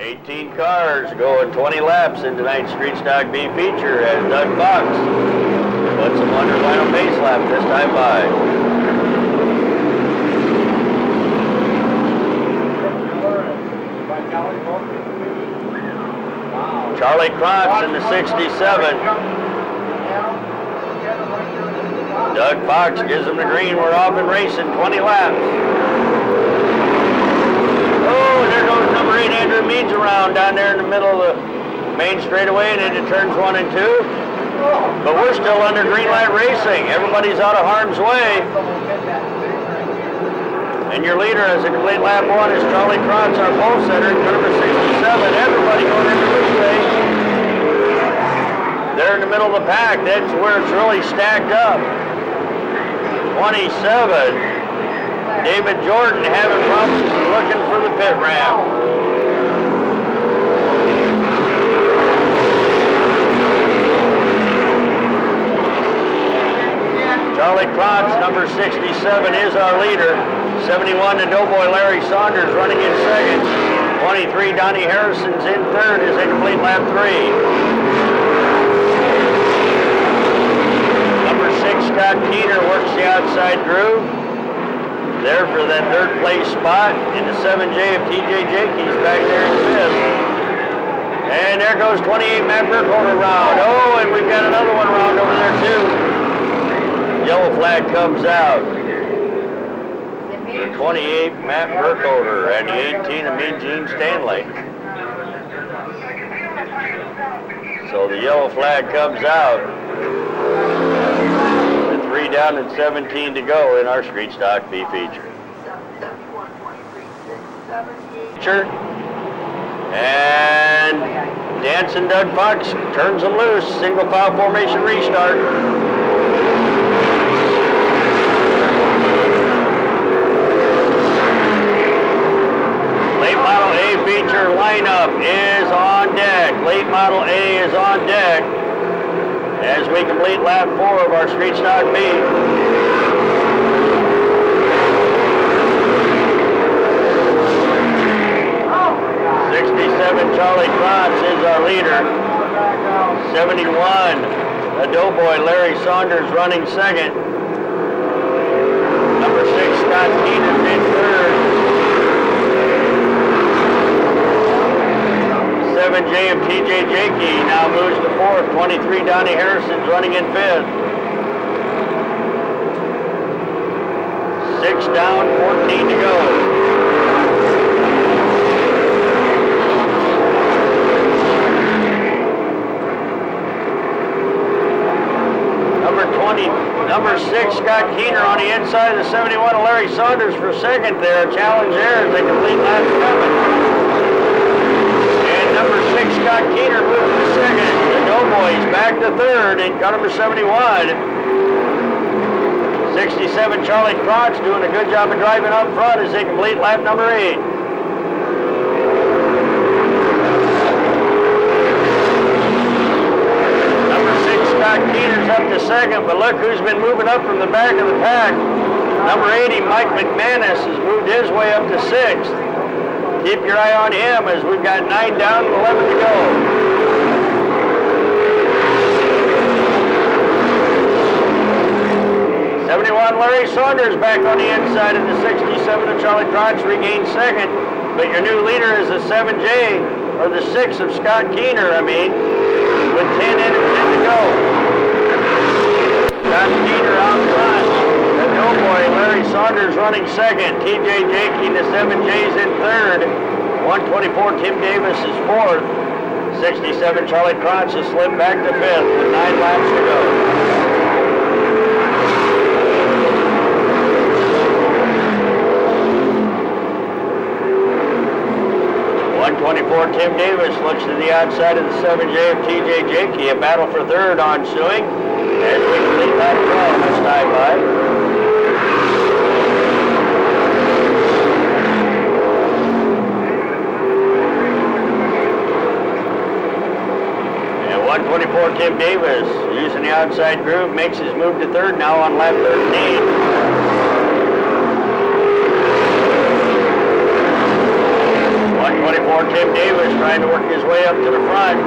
18 cars going 20 laps in tonight's Street Stock B feature as Doug Fox puts them under final pace lap this time by. Charlie Krantz in the 67. Doug Fox gives them the green. We're off and racing 20 laps. Oh, there goes number 8, Andrew Meads around down there in the middle of the main straightaway and into turns 1 and 2. But we're still under green light racing. Everybody's out of harm's way. And your leader as a complete lap 1 is Charlie Krantz, our pole setter, number 67. Everybody going into this way. They're in the middle of the pack. That's where it's really stacked up. 27. David Jordan having problems looking for the pit ramp. Charlie Krantz, number 67, is our leader. 71, the Doughboy Larry Saunders running in second. 23, Donnie Harrison's in third as they complete lap 3. Number 6, Scott Keener works the outside groove. There for that third place spot. In the 7J of TJ Jakey's back there in fifth. And there goes 28, Matt Burkholder around. Oh, and we've got another one around over there too. Yellow flag comes out. The 28, Matt Burkholder, and the 18 of Mean Gene Stanley. So the yellow flag comes out. With 3 down and 17 to go in our Street Stock B feature. And Dancing Doug Fox turns them loose. Single file formation restart. Late Model A feature lineup is on deck. Late Model A is on deck as we complete lap 4 of our Street Stock B. 67, Charlie Krantz is our leader. 71, the Doughboy Larry Saunders running second. Number 6, Scott Keenan in third. 7J of TJ Jakey now moves to fourth. 23, Donnie Harrison's running in fifth. 6 down, 14 to go. Number 6, Scott Keener on the inside of the 71 of Larry Saunders for second there. Challenge there as they complete lap 7. And number 6, Scott Keener moves to second. The Doughboys back to third in car number 71. 67, Charlie Krantz doing a good job of driving up front as they complete lap number 8. Scott Keener's up to second, but look who's been moving up from the back of the pack. Number 80, Mike McManus, has moved his way up to 6th. Keep your eye on him as we've got 9 down and 11 to go. 71, Larry Saunders back on the inside of the 67 of Charlie Krantz regained second, but your new leader is the 7J, or the 6 of Scott Keener, with 10 in and 10 to go. Scott Keener out front. The Doughboy Larry Saunders running second. TJ Jakey, the 7J's in third. 124 Tim Davis is fourth. 67 Charlie Krantz has slipped back to 5th with 9 laps to go. 124 Tim Davis looks to the outside of the 7J of TJ Jakey. A battle for 3rd ensuing as we complete lap 12 this time by. And 124 Tim Davis using the outside groove makes his move to 3rd now on lap 13. 124 Tim Davis trying to work his way up to the front.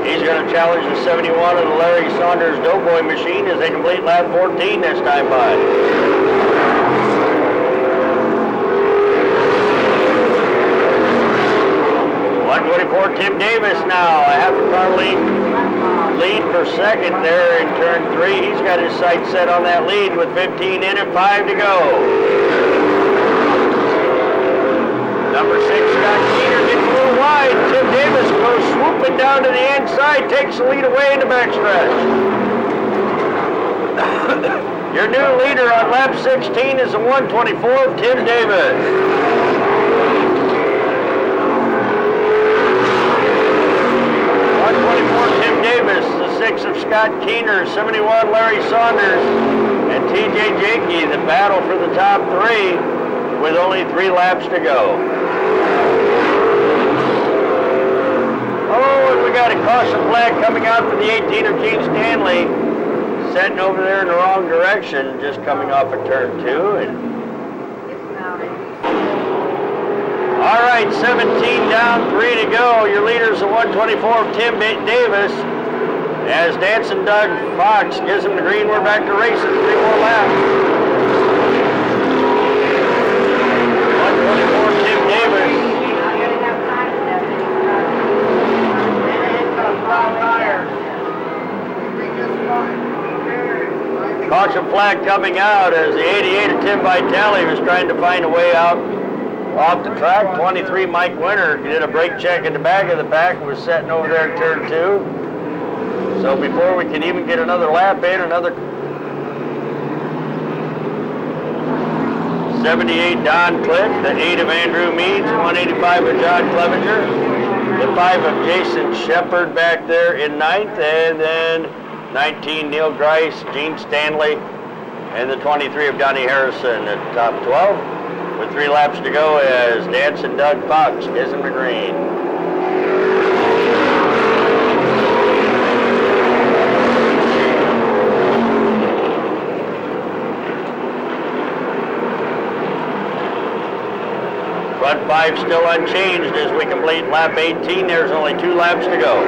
He's going to challenge the 71 of the Larry Saunders Doughboy machine as they complete lap 14 this time by. Tim Davis now, a half a car lead for 2nd there in turn 3. He's got his sights set on that lead with 15 in and 5 to go. Number 6, Scott Keener, gets a little wide. Tim Davis goes swooping down to the inside, takes the lead away in the backstretch. Your new leader on lap 16 is the 124, Tim Davis. 124, Tim Davis, the 6 of Scott Keener, 71, Larry Saunders, and TJ Jakey, the battle for the top 3 with only 3 laps to go. Oh, and we got a caution flag coming out for the 18 of Gene Stanley, setting over there in the wrong direction, just coming off of turn 2. And all right, 17 down, 3 to go. Your leader's the 124 of Tim Davis. As Dancing Doug Fox gives him the green, we're back to racing. 3 more laps. 124 Tim Davis. Caution flag coming out as the 88 of Tim Vitale was trying to find a way out off the track. 23 Mike Winter did a brake check in the back of the pack, was setting over there in turn 2. So before we can even get another lap in, another 78 Don Cliff, the 8 of Andrew Meads, 185 of John Clevenger, the 5 of Jason Shepard back there in 9th, and then 19 Neil Grice, Gene Stanley, and the 23 of Donnie Harrison at top 12. With 3 laps to go as Dancing Doug Fox gives him the green. Front 5 still unchanged as we complete lap 18. There's only 2 laps to go.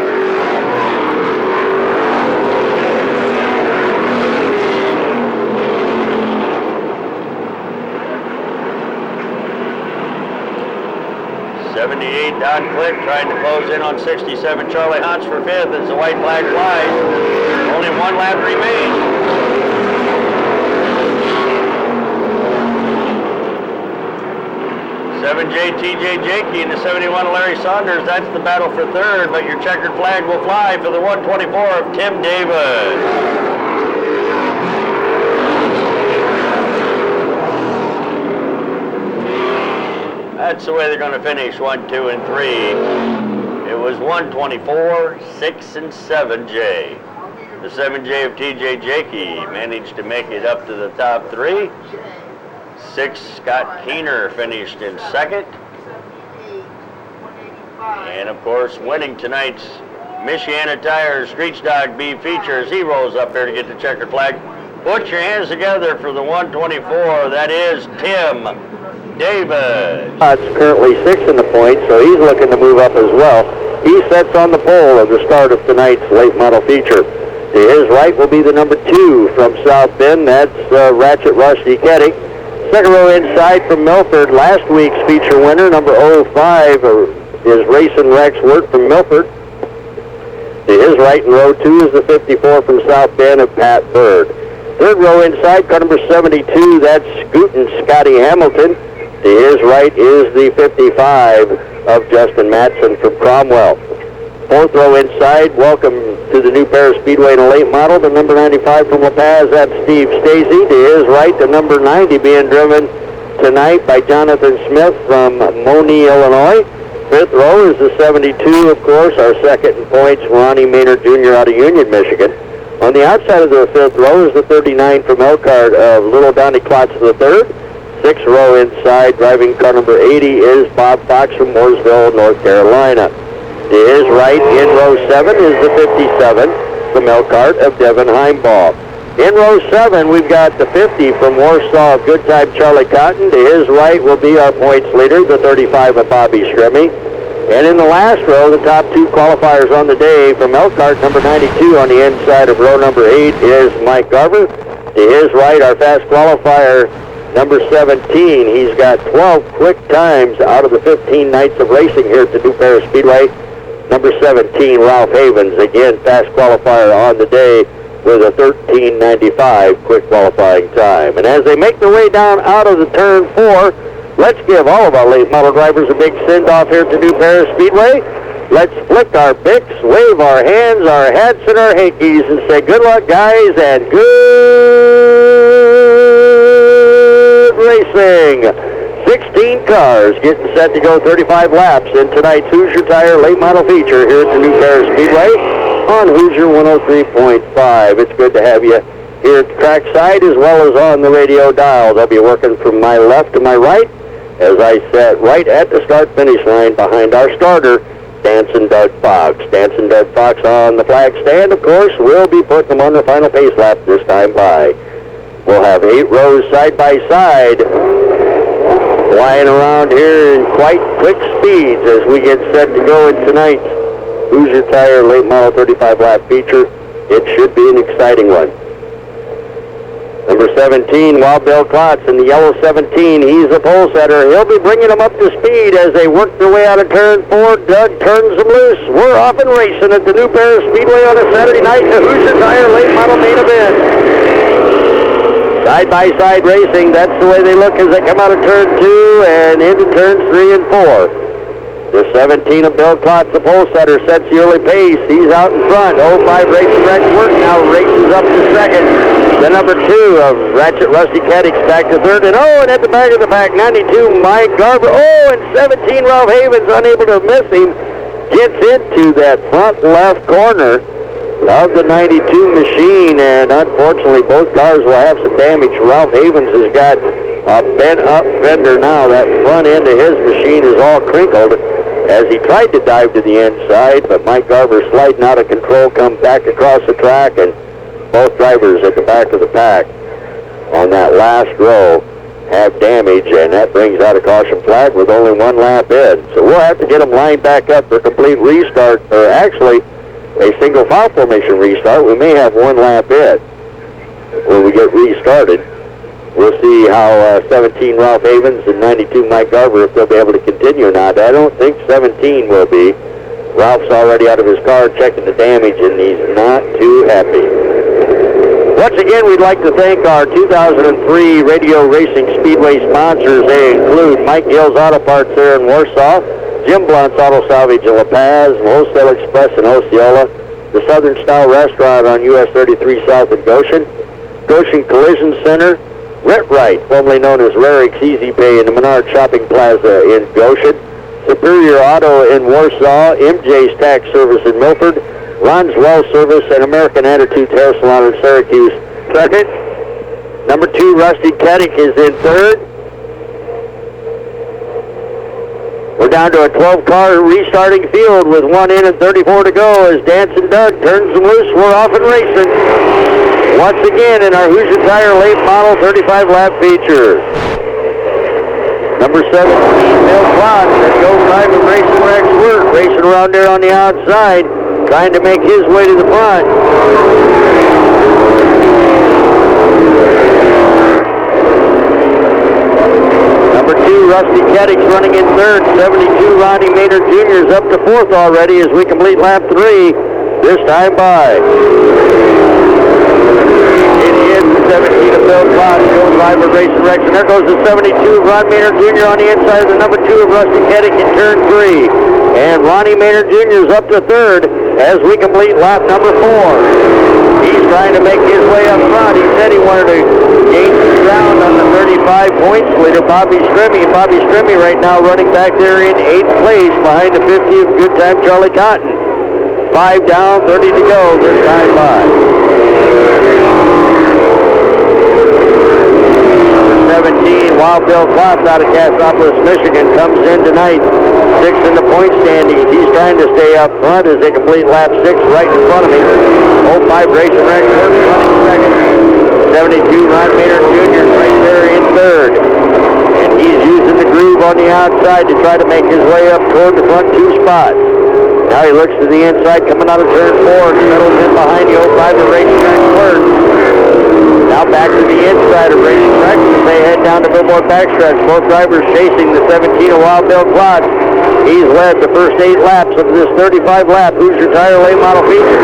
Don Click trying to close in on 67 Charlie Hans for 5th as the white flag flies. Only 1 lap remains. TJ Jakey and the 71 Larry Saunders. That's the battle for 3rd, but your checkered flag will fly for the 124 of Tim Davis. That's the way they're going to finish 1, 2, and 3. It was 124, 6, and 7J. The 7J of TJ Jakey managed to make it up to the top 3. 6, Scott Keener finished in 2nd. And of course, winning tonight's Michiana Tires Screech Dog B feature as he rolls up there to get the checkered flag. Put your hands together for the 124. That is Tim Davis. It's currently 6th in the points, so he's looking to move up as well. He sets on the pole at the start of tonight's late model feature. To his right will be the number 2 from South Bend. That's Ratchet Rusty Ketty. Second row inside from Milford, last week's feature winner, number 05 is Racing Rex Wirt from Milford. To his right in row 2 is the 54 from South Bend of Pat Bird. Third row inside, car number 72, that's Scootin' Scotty Hamilton. To his right is the 55 of Justin Matson from Cromwell. Fourth row inside, welcome to the New Paris Speedway in a late model, the number 95 from La Paz, that's Steve Stacey. To his right, the number 90 being driven tonight by Jonathan Smith from Moni, Illinois. Fifth row is the 72, of course, our second in points, Ronnie Maynard Jr. out of Union, Michigan. On the outside of the fifth row is the 39 from Elkhart of Little Donnie Klotz III. Sixth row inside, driving car number 80 is Bob Fox from Mooresville, North Carolina. To his right, in row 7, is the 57 from Elkhart of Devin Heimbaugh. In row 7, we've got the 50 from Warsaw of Good Time Charlie Cotton. To his right will be our points leader, the 35 of Bobby Stremme. And in the last row, the top two qualifiers on the day from Elkhart, number 92 on the inside of row number 8 is Mike Garver. To his right, our fast qualifier, number 17. He's got 12 quick times out of the 15 nights of racing here at the New Paris Speedway. Number 17, Ralph Havens, again, fast qualifier on the day with a 13:95 quick qualifying time. And as they make their way down out of the turn 4, let's give all of our late model drivers a big send-off here at the New Paris Speedway. Let's flick our bics, wave our hands, our hats, and our hankies, and say good luck, guys, and good racing. 16 cars getting set to go 35 laps in tonight's Hoosier Tire late model feature here at the New Paris Speedway on Hoosier 103.5. It's good to have you here at the trackside as well as on the radio dials. I'll be working from my left to my right as I sit right at the start-finish line behind our starter, Dancing Doug Fox. Dancing Doug Fox on the flag stand, of course. We'll be putting them on the final pace lap this time by. We'll have 8 rows side by side, flying around here in quite quick speeds as we get set to go in tonight's Hoosier Tire late model 35 lap feature. It should be an exciting one. Number 17, Wild Bill Klotz in the yellow 17. He's the pole setter. He'll be bringing them up to speed as they work their way out of turn 4. Doug turns them loose. We're off and racing at the New Paris Speedway on a Saturday night, the Hoosier Tire late model main event. Side-by-side racing, that's the way they look as they come out of turn 2 and into turns 3 and 4. The 17 of Bill Klotz, the pole setter, sets the early pace. He's out in front. 05 Racing Rex Work now races up to second. The number 2 of Ratchet Rusty Cadix back to third. And at the back of the pack, 92 Mike Garver. And 17 Ralph Havens, unable to miss him, gets into that front left corner of the 92 machine, and unfortunately both cars will have some damage. Ralph Havens has got a bent up fender now. That front end of his machine is all crinkled as he tried to dive to the inside, but Mike Garver sliding out of control, come back across the track, and both drivers at the back of the pack on that last row have damage, and that brings out a caution flag with only 1 lap in. So we'll have to get them lined back up for a complete restart, or actually a single file formation restart. We may have 1 lap in when we get restarted. We'll see how 17 Ralph Havens and 92 Mike Garver, if they'll be able to continue or not. I don't think 17 will be. Ralph's already out of his car checking the damage, and he's not too happy. Once again, we'd like to thank our 2003 Radio Racing Speedway sponsors. They include Mike Gill's Auto Parts there in Warsaw, Jim Blunt's Auto Salvage in La Paz, Wholesale Express in Osceola, the Southern Style Restaurant on US 33 South in Goshen, Goshen Collision Center, Rent Right, formerly known as Rarix Easy Pay in the Menard Shopping Plaza in Goshen, Superior Auto in Warsaw, MJ's Tax Service in Milford, Ron's Well Service, and American Attitude Hair Salon in Syracuse. Second, number 2, Rusty Keddick is in third. We're down to a 12-car restarting field with 1 in and 34 to go as Dancing Doug turns them loose. We're off and racing once again in our Hoosier Tire late model 35 lap feature. Number 17, Bill Klotz, that goes live with Racing Rex Work, racing around there on the outside, trying to make his way to the front. Number 2, Rusty Keddick's running in third. 72, Ronnie Maynard Jr. is up to fourth already as we complete lap 3, this time by. It is the 17 of Bill Klotz goes 05 of Racing Rex, and there goes the 72 of Ron Maynard Jr. on the inside of the number 2 of Rusty Keddick in turn 3. And Ronnie Maynard Jr. is up to third as we complete lap number 4. He's trying to make his way up front. He said he wanted to gain some ground on the 35 points leader, Bobby Strimmy. Bobby Strimmy right now running back there in 8th place behind the 50 of Good Time Charlie Cotton. 5 down, 30 to go, this time by. Number 17, Wild Bill Klotz out of Cassopolis, Michigan, comes in tonight. 6th in the point standings. He's trying to stay up front as they complete lap 6 right in front of me. 05 Racing Rex running second. 72 Ron Maynard Jr. right there in third. And he's using the groove on the outside to try to make his way up toward the front 2 spots. Now he looks to the inside coming out of turn 4 and settles in behind the 05 of Racing Rex first. Now back to the inside of Racing Rex as they head down to Billboard backstretch. Both drivers chasing the 17 of Wild Bill Klotz. He's led the first 8 laps of this 35 lap Hoosier Tire late model feature.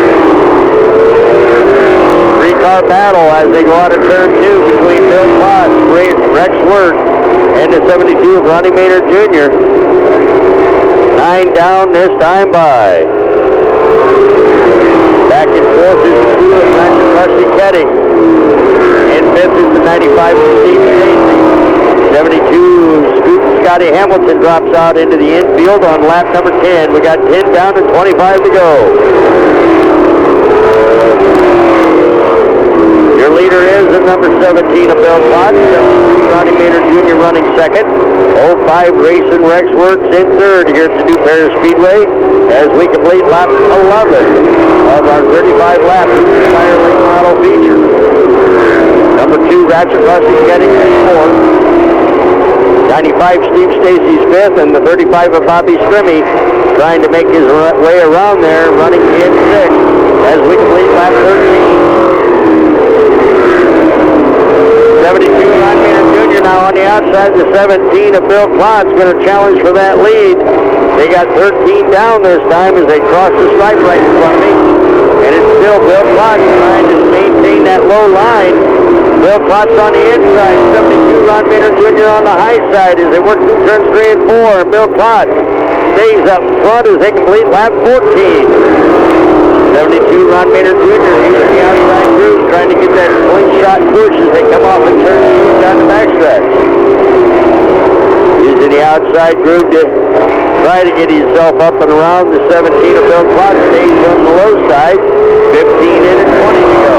3-car battle as they go out of turn 2 between Bill Klotz, Rex Wirt, and the 72 of Ronnie Maynard Jr. 9 down this time by. Back and forth is the 2 of Rusty Keddick. And 5th is the 95 of Steve Stacy. 72 Scoot Scotty Hamilton drops out into the infield on lap number 10. We got 10 down and 25 to go. Your leader is the number 17 of Bill Klotz. Ronnie Maynard Jr. running second. 05 Racing Rex Works in third here at the New Paris Speedway as we complete lap 11 of our 35 lap Tire late model feature. Number 2 Ratchet Rusty getting in fourth. 95 Steve Stacy's fifth, and the 35 of Bobby Strimmy trying to make his way around there, running in sixth as we complete lap 13. 72 Ron Maynard Jr. now on the outside. The 17 of Bill Klotz going to challenge for that lead. They got 13 down this time as they cross the stripe right in front of me. And it's still Bill Klotz trying to maintain that low line. Bill Klotz on the inside. 72 Ron Maynard Jr. on the high side as they work through turns 3 and 4. And Bill Klotz stays up front as they complete lap 14. 72 Ron Maynard Jr. He's in the outside groove trying to get that slingshot push as they come off and turn down the backstretch. He's in the outside groove to try to get himself up and around. The 17 of Bill Klotz stays on the low side. 15 in and 20 to go.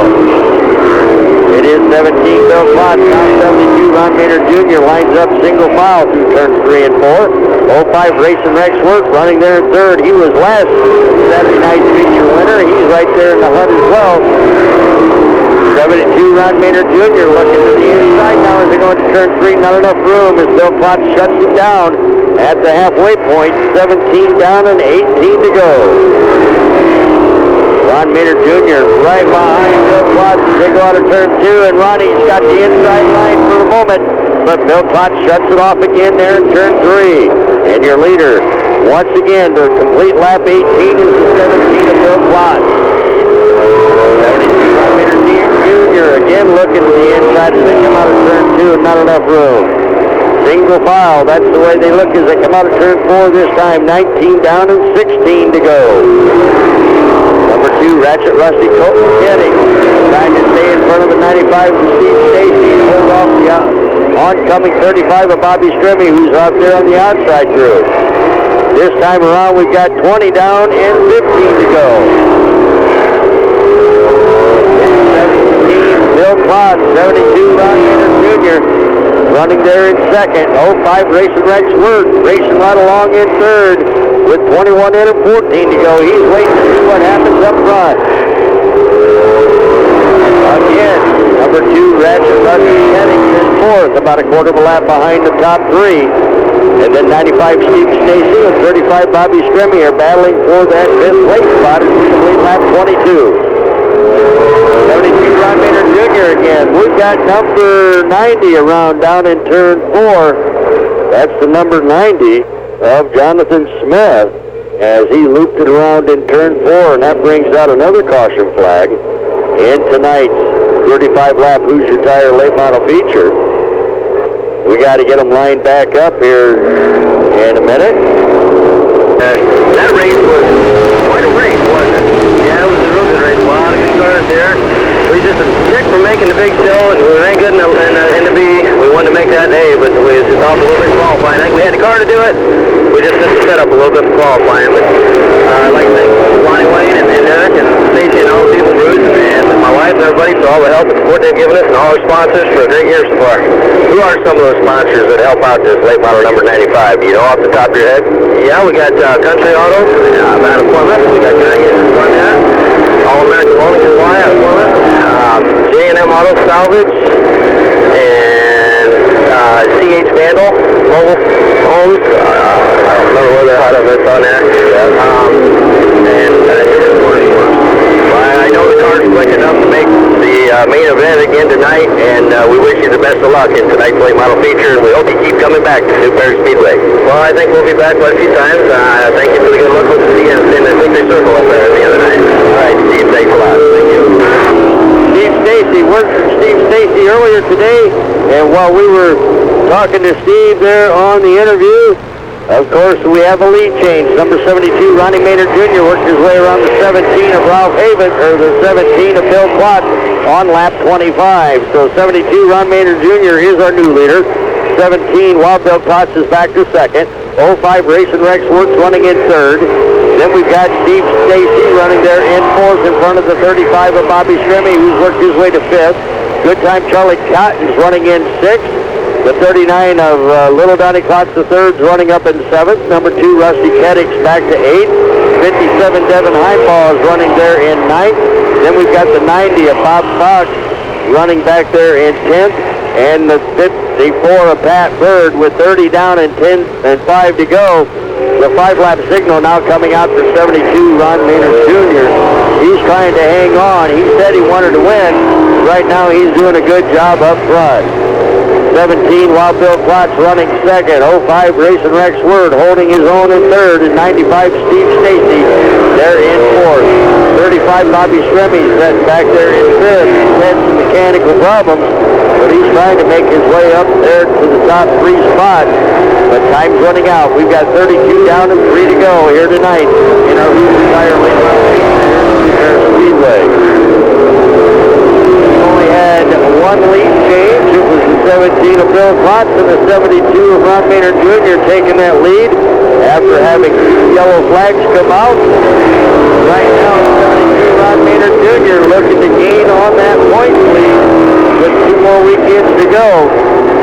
It is 17 Bill Klotz, now 72 Ron Maynard Jr. lines up single file through turns 3 and 4. 05 Racing Rex Work running there in third. He was last Saturday night's feature winner. He's right there in the hunt as well. 72 Ron Maynard Jr. looking to the inside now as they go into turn 3. Not enough room as Bill Klotz shuts him down at the halfway point. 17 down and 18 to go. Ron Maynard Jr. right behind Bill Klotz as they go out of turn 2, and Ronnie's got the inside line for the moment, but Bill Klotz shuts it off again there in turn 3. And your leader, once again, to complete lap 18 is the 17 of Bill Klotz. 72 Ron Maynard Jr. again looking to the inside as they come out of turn 2 and not enough room. Single file, that's the way they look as they come out of turn 4 this time. 19 down and 16 to go. Number 2, Ratchet Rusty Colton Keddick, trying to stay in front of the 95 of Steve Stacy and hold off the oncoming 35 of Bobby Strimmy, who's out there on the outside group. This time around, we've got 20 down and 15 to go. 17, Bill Klotz, 72 Ron Maynard Jr. running there in second. 05 Racing Rex Wirt racing right along in third with 21 in and 14 to go. He's waiting to see what happens up front. Again, number 2 Ratchet Rusty Keddick is fourth, about a quarter of a lap behind the top 3. And then 95 Steve Stacy and 35 Bobby Strimmy are battling for that 5th place spot as we complete lap 22. 72 Ron Maynard Jr. again. We've got number 90 around down in turn 4. That's the number 90 of Jonathan Smith as he looped it around in turn 4, and that brings out another caution flag in tonight's 35 lap Hoosier Tire late model feature. We got to get them lined back up here in a minute. That race was quite a race, wasn't it? Yeah, it was a real good race. A lot of good cars there. We just a tick for making the big show, and we ain't good in the B. We wanted to make that A, but we was just off a little bit qualifying. I think we had the car to do it. We just missed the setup a little bit for qualifying, but I'd like to thank Lonnie Wayne and Eric and Stacy and all the people, Bruce, and my wife and everybody for all the help and support they've given us, and all our sponsors for a great year so far. Who are some of those sponsors that help out this late model number 95? Do you know off the top of your head? Yeah, we got Country Auto out of Plymouth. We got Greg on that. All-American Mowing Supply out of Plymouth. J&M Auto Salvage. And CH Vandal Mobile Homes. I don't remember where they're out of. It's on there. I know the car's quick enough to make the main event again tonight, and we wish you the best of luck in tonight's late model feature, and we hope you keep coming back to New Paris Speedway. Well, I think we'll be back quite a few times. Thank you for the good luck. Hope to see you in the victory circle up there the other night. All right, Steve, thanks a lot. Thank you. Steve Stacy, word from Steve Stacy earlier today, and while we were talking to Steve there on the interview, of course, we have a lead change. Number 72, Ronnie Maynard Jr. worked his way around the 17 of Ralph Haven, or the 17 of Bill Klotz on lap 25. So 72, Ron Maynard Jr. is our new leader. 17, Wild Bill Klotz is back to second. 05, Racing Rex Works running in third. Then we've got Steve Stacy running there in fourth in front of the 35 of Bobby Stremme, who's worked his way to fifth. Good time Charlie Cotton's running in sixth. The 39 of Little Donnie Klotz III is running up in 7th. Number 2, Rusty Keddick's back to 8th. 57, Devin Heimball is running there in 9th. Then we've got the 90 of Bob Fox running back there in 10th. And the 54 of Pat Bird with 30 down and 10 and 5 to go. The 5-lap signal now coming out for 72, Ron Maynard Jr. He's trying to hang on. He said he wanted to win. Right now he's doing a good job up front. 17, Wild Bill Klotz running second. 05, Racing Rex Word holding his own in third. And 95, Steve Stacy, they're in fourth. 35, Bobby Stremme setting back there in fifth. He's had some mechanical problems, but he's trying to make his way up there to the top 3 spot. But time's running out. We've got 32 down and 3 to go here tonight in our Hoosier Tire Late Model Speedway. Had one lead change. It was the 17 of Bill Klotz and the 72 of Ron Maynard Jr. taking that lead after having yellow flags come out. Right now, 72 Ron Maynard Jr. looking to gain on that point lead with 2 more weekends to go.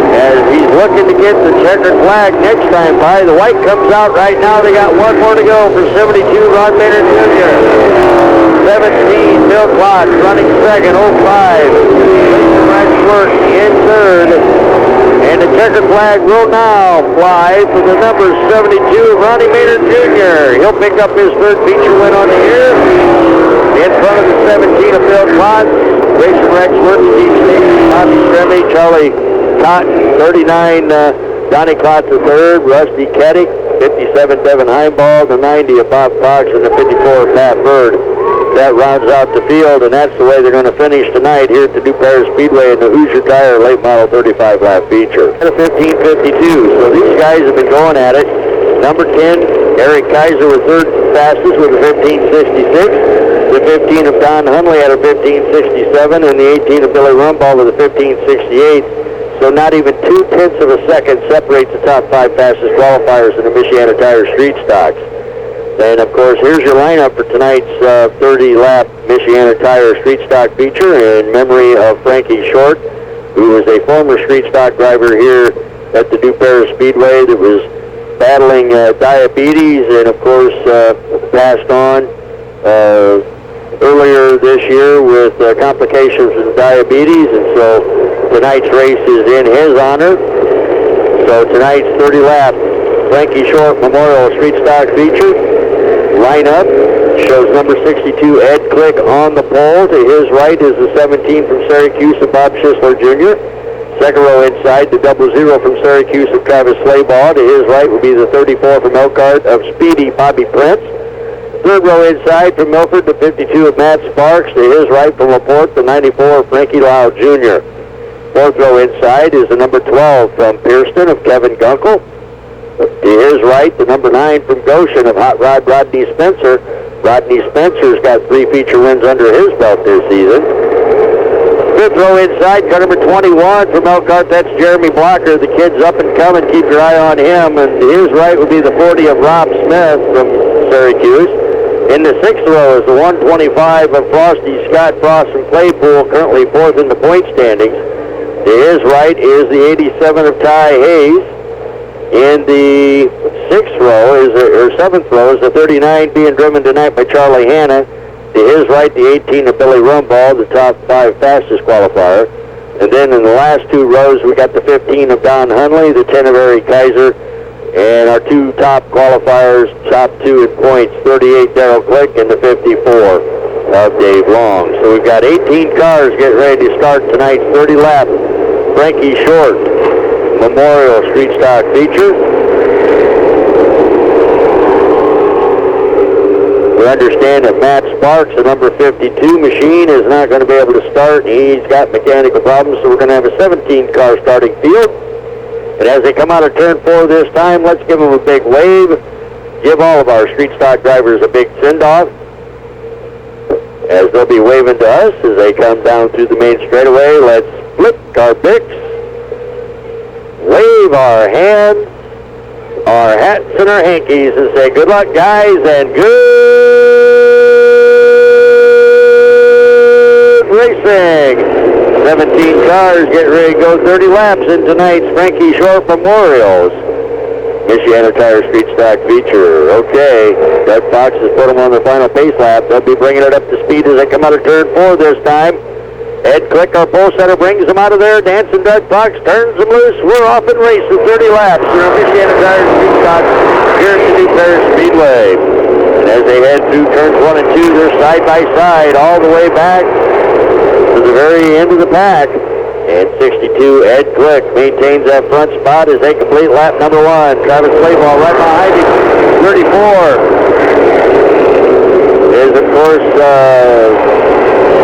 As he's looking to get the checkered flag next time by. The white comes out right now. They got 1 more to go for 72 Ron Maynard Jr. 17, Bill Klotz running second. 05, Rex Work in third. And the checkered flag will now fly for the number 72 of Ronnie Maynard Jr. He'll pick up his 3rd feature win on the year. In front of the 17 of Bill Klotz, Racing Rex Work, Steve Stacy, Bobby Stremme, Charlie Cotton, 39, Donnie Klotz III, Rusty Keddick, 57, Devin Heimball, the 90 of Bob Fox, and the 54 of Pat Bird. That rounds out the field, and that's the way they're going to finish tonight here at the New Paris Speedway in the Hoosier Tire Late Model 35-lap feature. And a 15:52, so these guys have been going at it. Number 10, Eric Kaiser was 3rd fastest with a 15:66. The 15 of Don Hunley had a 15:67, and the 18 of Billy Rumball with a 15:68. So not even 0.2 of a second separates the top 5 fastest qualifiers in the Michiana Tire Street Stocks. And of course, here's your lineup for tonight's 30-lap Michiana Tire Street Stock feature in memory of Frankie Short, who was a former Street Stock driver here at the New Paris Speedway that was battling diabetes and of course passed on earlier this year with complications in diabetes, and so tonight's race is in his honor. So tonight's 30-lap Frankie Short Memorial Street Stock feature lineup shows number 62 Ed Click on the pole. To his right is the 17 from Syracuse of Bob Schisler Jr. Second row inside, the 00 from Syracuse of Travis Slaybaugh. To his right will be the 34 from Elkhart of Speedy Bobby Prince. Third row inside from Milford, the 52 of Matt Sparks. To his right from LaPorte, the 94 of Frankie Lau Jr. Fourth row inside is the number 12 from Pearston of Kevin Gunkel. To his right, the number 9 from Goshen of Hot Rod Rodney Spencer. Rodney Spencer's got 3 feature wins under his belt this season. Fifth row inside, car number 21 from Elkhart, that's Jeremy Blocker. The kid's up and coming, keep your eye on him. And to his right would be the 40 of Rob Smith from Syracuse. In the sixth row is the 125 of Frosty Scott Frost from Claypool, currently fourth in the point standings. To his right is the 87 of Ty Hayes. In the seventh row is the 39 being driven tonight by Charlie Hanna. To his right, the 18 of Billy Rumball, the top 5 fastest qualifier. And then in the last 2 rows, we got the 15 of Don Hunley, the 10 of Eric Kaiser, and our 2 top qualifiers, top 2 in points, 38 Darrell Click and the 54 of Dave Long. So we've got 18 cars getting ready to start tonight's 30 lap Frankie Short Memorial Street Stock feature. We understand that Matt Sparks, the number 52 machine, is not going to be able to start. He's got mechanical problems, so we're going to have a 17-car starting field. And as they come out of turn 4 this time, let's give them a big wave. Give all of our street stock drivers a big send-off, as they'll be waving to us as they come down through the main straightaway. Let's flip our picks, wave our hands, our hats and our hankies, and say good luck, guys, and good racing. 17 cars getting ready to go 30 laps in tonight's Frankie Short Memorials Michiana Tire Street Stock feature. Okay, Doug Fox has put them on the final pace lap. They'll be bringing it up to speed as they come out of turn 4 this time. Ed Click, our pole setter, brings them out of there. Dancing Doug Fox turns them loose. We're off and racing 30 laps through Michiana Tire Street Stock here at the New Paris Speedway. And as they head through turns 1 and 2, they're side by side all the way back to the very end of the pack. And 62, Ed Click, maintains that front spot as they complete lap number 1. Travis Clayball right behind him. 34 is, of course,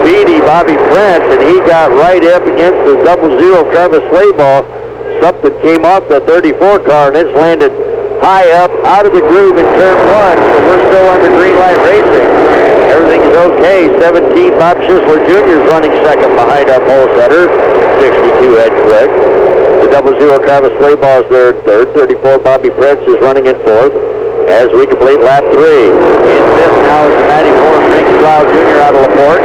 speedy Bobby Prince, and he got right up against the 00 Travis Clayball. Something came off the 34 car, and it's landed high up out of the groove in turn 1, so we're still under green light racing. Everything is okay. 17, Bob Schisler Jr. is running second behind our pole setter. 62, Ed Click. The 00 Travis Clayball is there in third. 34, Bobby Prince is running in fourth as we complete lap 3. In fifth now is the 94, Frankie Lau Jr. out of LaPorte.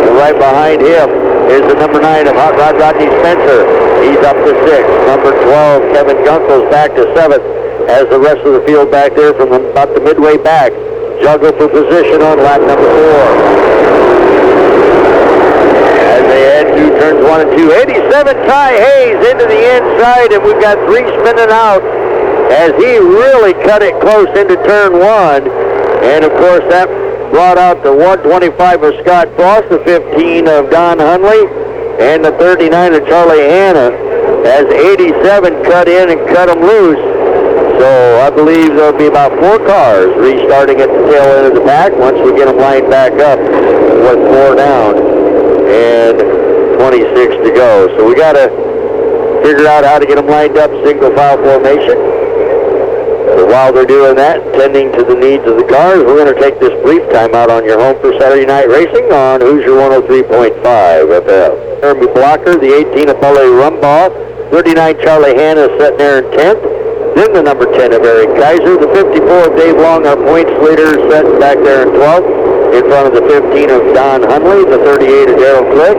And right behind him is the number 9 of Hot Rod Rodney Spencer. He's up to 6th. Number 12, Kevin Gunkel's back to 7th. As the rest of the field back there from about the midway back juggle for position on lap number 4. As they head through turns 1 and 2, 87 Ty Hayes into the inside, and we've got 3 spinning out as he really cut it close into turn 1. And of course that brought out the 125 of Scott Frost, the 15 of Don Hunley, and the 39 of Charlie Hanna as 87 cut in and cut them loose. So I believe there'll be about 4 cars restarting at the tail end of the pack once we get them lined back up with 4 down and 26 to go. So we got to figure out how to get them lined up single file formation. So while they're doing that, tending to the needs of the cars, we're going to take this brief time out on your home for Saturday night racing on Hoosier 103.5 FM. Jeremy Blocker, the 18 of Billy Rumball, 39 Charlie Hanna sitting there in 10th. Then the number 10 of Eric Kaiser, the 54 of Dave Long, our points leader, sitting back there in 12th, in front of the 15 of Don Hunley, the 38 of Darrell Click,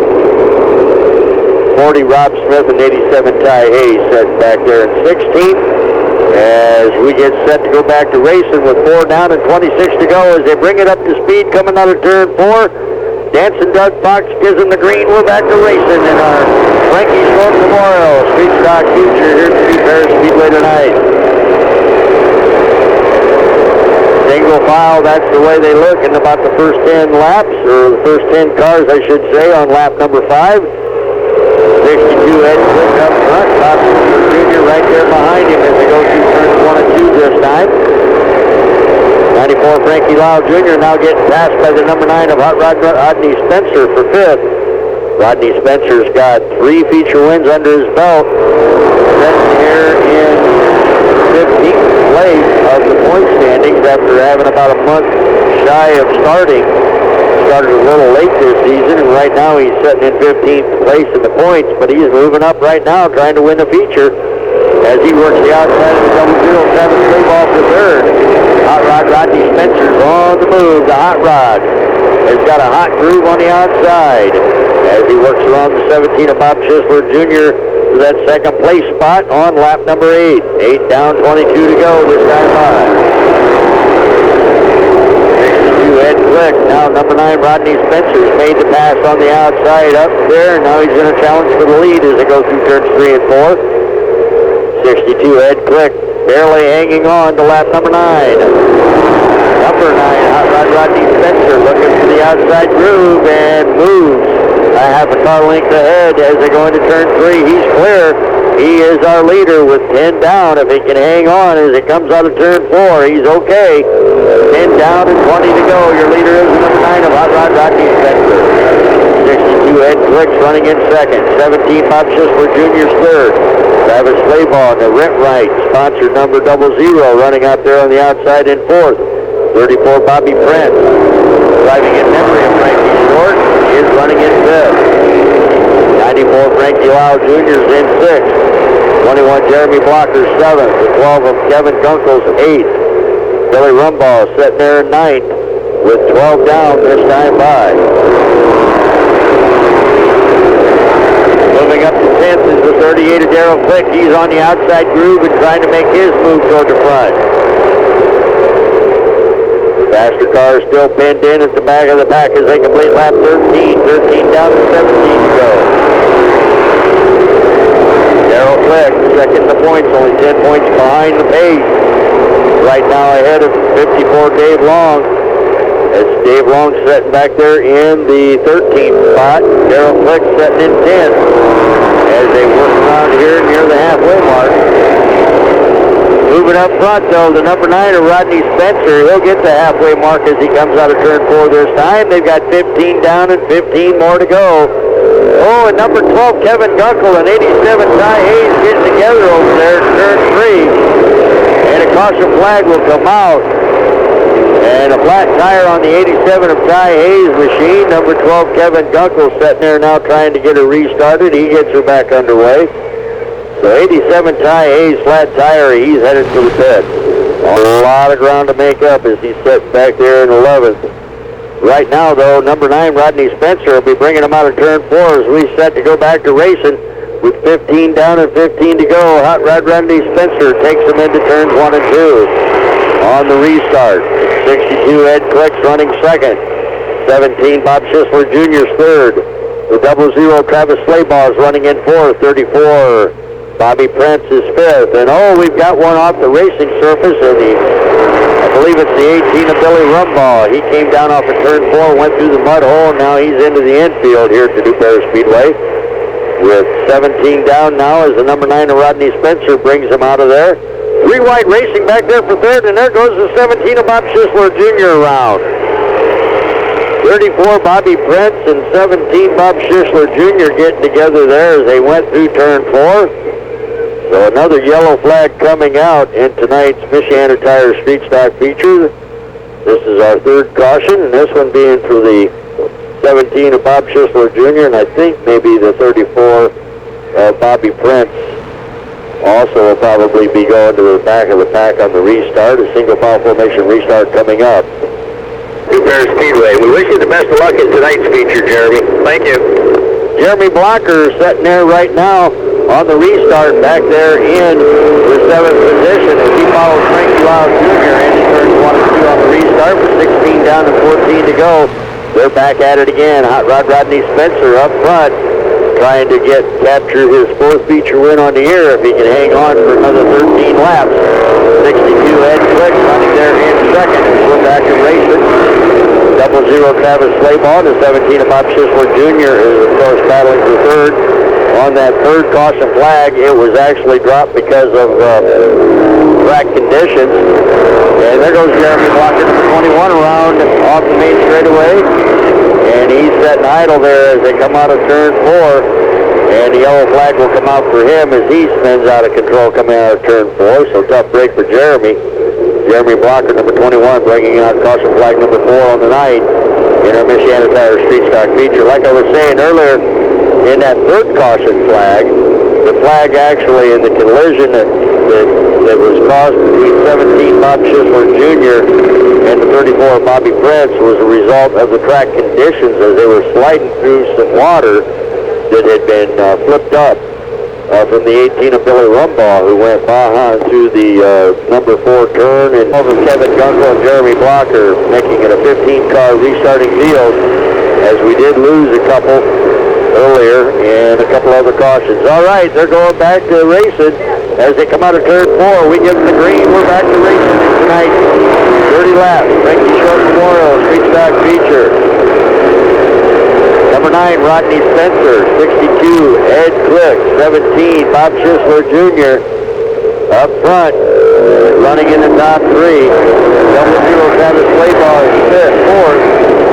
40 Rob Smith, and 87 Ty Hayes sitting back there in 16th. As we get set to go back to racing with 4 down and 26 to go as they bring it up to speed coming out of turn 4. Dancing Doug Fox gives them the green. We're back to racing in our Frankie Short Memorial Street Stock Future here at the New Paris Speedway tonight. Single file, that's the way they look in about the first 10 laps, or the first 10 cars, I should say, on lap number 5. 62 Ed Click up front, Bob Jr. right there behind him as they go through turns 1 and 2 this time. 94 Frankie Lau Jr. now getting passed by the number 9 of Hot Rod Rodney Spencer for 5th. Rodney Spencer's got 3 feature wins under his belt. Sitting here in 15th place of the point standings after having about a month shy of starting. Started a little late this season, and right now he's sitting in 15th place in the points, but he's moving up right now trying to win the feature as he works the outside of the double zero, Travis Slayball for third. Hot Rod Rodney Spencer's on the move. The Hot Rod has got a hot groove on the outside as he works around the 17 of Bob Schisler Jr. to that second place spot on lap number 8. 8 down, 22 to go this time by. Ed Glick. Now number 9, Rodney Spencer's made the pass on the outside up there. Now he's going to challenge for the lead as they go through turns 3 and 4. 62, Ed Glick, barely hanging on to lap number 9. Number 9, Hot Rod Rodney Spencer looking for the outside groove and moves a half a car length ahead as they go into turn 3. He's clear. He is our leader with 10 down. If he can hang on as it comes out of turn 4, he's okay. 10 down and 20 to go. Your leader is number 9 of Hot Rod Rodney Spencer. 62, Ed Glick's running in second. 17, Bob Schisler Jr.'s third. Travis Slayball, the Rent Right, sponsor number 00, running out there on the outside in fourth. 34, Bobby Prince, driving in memory of Frankie Short, is running in fifth. 94, Frankie Lau Jr. is in sixth. 21, Jeremy Blocker, seventh. The 12 of Kevin Gunkel's eighth. Billy Rumbaugh sitting there in ninth with 12 down this time by. Moving up to 10th is the 38 of Darrell Click. He's on the outside groove and trying to make his move toward the front. Faster car is still pinned in at the back of the pack as they complete lap 13. 13 down to 17 to go. Darrell Click, second in the points, only 10 points behind the pace. Right now ahead of 54 Dave Long. It's Dave Long sitting back there in the 13th spot. Darrell Click sitting in 10th as they work around here near the halfway mark. Moving up front, though, the number 9 of Rodney Spencer. He'll get the halfway mark as he comes out of turn 4 this time. They've got 15 down and 15 more to go. Oh, and number 12, Kevin Gunkel, and 87, Ty Hayes getting together over there in turn 3. And a caution flag will come out. And a flat tire on the 87 of Ty Hayes' machine. Number 12, Kevin Gunkel, sitting there now trying to get her restarted. He gets her back underway. So 87 Ty Hayes, flat tire, he's headed to the pit. A lot of ground to make up as he's sitting back there in 11th. Right now, though, number 9, Rodney Spencer, will be bringing him out of turn 4 as we set to go back to racing. With 15 down and 15 to go, Hot Rod Rodney Spencer takes him into turns 1 and 2. On the restart, 62 Ed Click's running second. 17 Bob Schisler Jr.'s third. The 00 Travis Slayball is running in fourth. 34 Bobby Prince is fifth. And oh, we've got one off the racing surface of I believe it's the 18 of Billy Rumbaugh. He came down off of turn 4, went through the mud hole, and now he's into the infield here at the New Paris Speedway. With 17 down now as the number 9 of Rodney Spencer brings him out of there. 3 wide racing back there for third, and there goes the 17 of Bob Schisler Jr. around. 34 Bobby Prince and 17 Bob Schisler Jr. getting together there as they went through turn 4. So another yellow flag coming out in tonight's Michiana Tire Street Stock feature. This is our third caution, and this one being for the 17 of Bob Schisler Jr., and I think maybe the 34 of Bobby Prince also will probably be going to the back of the pack on the restart. A single foul formation restart coming up. New Paris Speedway. We wish you the best of luck in tonight's feature, Jeremy. Thank you. Jeremy Blocker sitting there right now on the restart back there in the 7th position as he follows Frankie Lau Jr. into turns 1 and 2 on the restart with 16 down and 14 to go. They're back at it again. Hot Rod Rodney Spencer up front trying to capture his 4th feature win on the year if he can hang on for another 13 laps. 62 Ed Click running there in second as we're back to racing. 00 Travis Slayball, the 17 of Bob Schisler Jr. is of course battling for third. On that third caution flag, it was actually dropped because of track conditions. And there goes Jeremy Blocker, number 21, around off the main straightaway. And he's setting idle there as they come out of turn 4. And the yellow flag will come out for him as he spins out of control coming out of turn 4. So tough break for Jeremy. Jeremy Blocker, number 21, bringing out caution flag number 4 on the night in our Michiana Tire Street Stock feature. Like I was saying earlier, in that third caution flag, the flag actually in the collision that was caused between 17 Bob Schisler Jr. and the 34 Bobby Prince was a result of the track conditions as they were sliding through some water that had been flipped up from the 18 of Billy Rumbaugh, who went behind through the number 4 turn, and over Kevin Gunkel and Jeremy Blocker, making it a 15-car restarting field, as we did lose a couple earlier and a couple other cautions. All right, they're going back to racing as they come out of turn 4. We give them the green. We're back to racing tonight. 30 laps. Frankie Short Memorial Street Stock feature. Number 9, Rodney Spencer. 62, Ed Click. 17, Bob Schisler Jr. Up front, running in the top 3. Double zero Travis Slayball is 5th, 4th.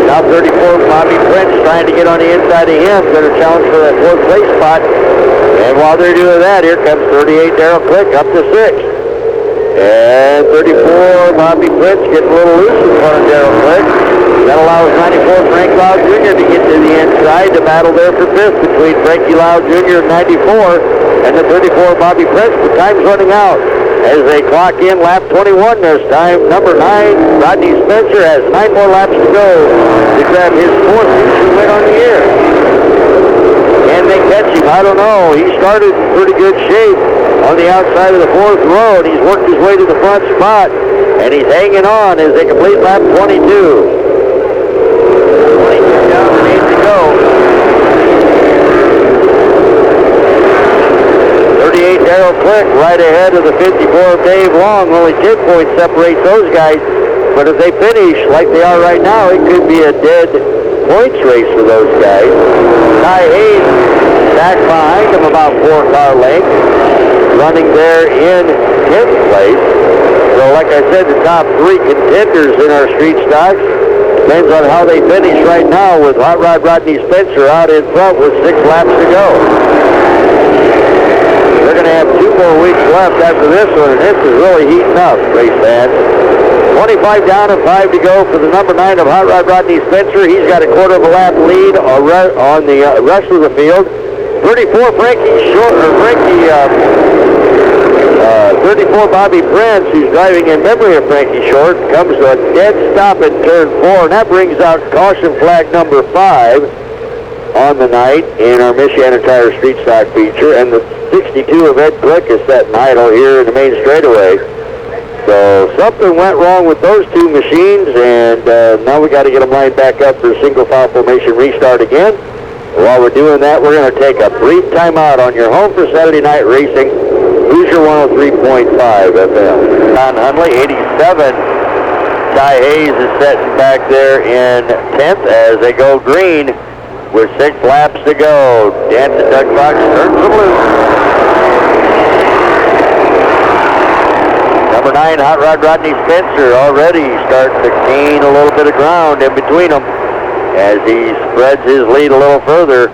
Now 34, Bobby Prince trying to get on the inside of him. Going to challenge for that 4th place spot. And while they're doing that, here comes 38, Darrell Click up to 6th. And 34, Bobby Prince getting a little loose in front of Darrell Click. That allows 94, Frank Lau Jr. to get to the inside. The battle there for 5th between Frankie Lau Jr. and 94 and the 34, Bobby Prince. The time's running out as they clock in lap 21 this time. Number 9, Rodney Spencer, has 9 more laps to go to grab his 4th future win on the year. Can they catch him? I don't know. He started in pretty good shape on the outside of the 4th row, and he's worked his way to the front spot, and he's hanging on as they complete lap 22. 22 down and 8 to go. 38, Darrell Click, right ahead of the 54 of Dave Long. Only 10 points separate those guys. But if they finish like they are right now, it could be a dead points race for those guys. Ty Hayes back behind him about 4-car lengths, running there in 10th place. So like I said, the top 3 contenders in our street stocks. Depends on how they finish right now with Hot Rod Rodney Spencer out in front with 6 laps to go. They're going to have 2 more weeks left after this one, and this is really heating up, race fans. 25 down and 5 to go for the number 9 of Hot Rod Rodney Spencer. He's got a quarter of a lap lead on the rest of the field. 34 34 Bobby Prince, who's driving in memory of Frankie Short, comes to a dead stop in turn 4, and that brings out caution flag number 5 on the night in our Michiana Tire Street Stock feature, and the 62 of Ed Click is setting idle here in the main straightaway. So something went wrong with those 2 machines, and now we got to get them lined back up for a single file formation restart again. While we're doing that, we're going to take a brief timeout on your home for Saturday night racing. Hoosier 103.5 FM. Don Hundley, 87. Ty Hayes is sitting back there in 10th as they go green with 6 laps to go. Dancing Doug Fox turns them loose. Number 9, Hot Rod Rodney Spencer, already starting to gain a little bit of ground in between them as he spreads his lead a little further.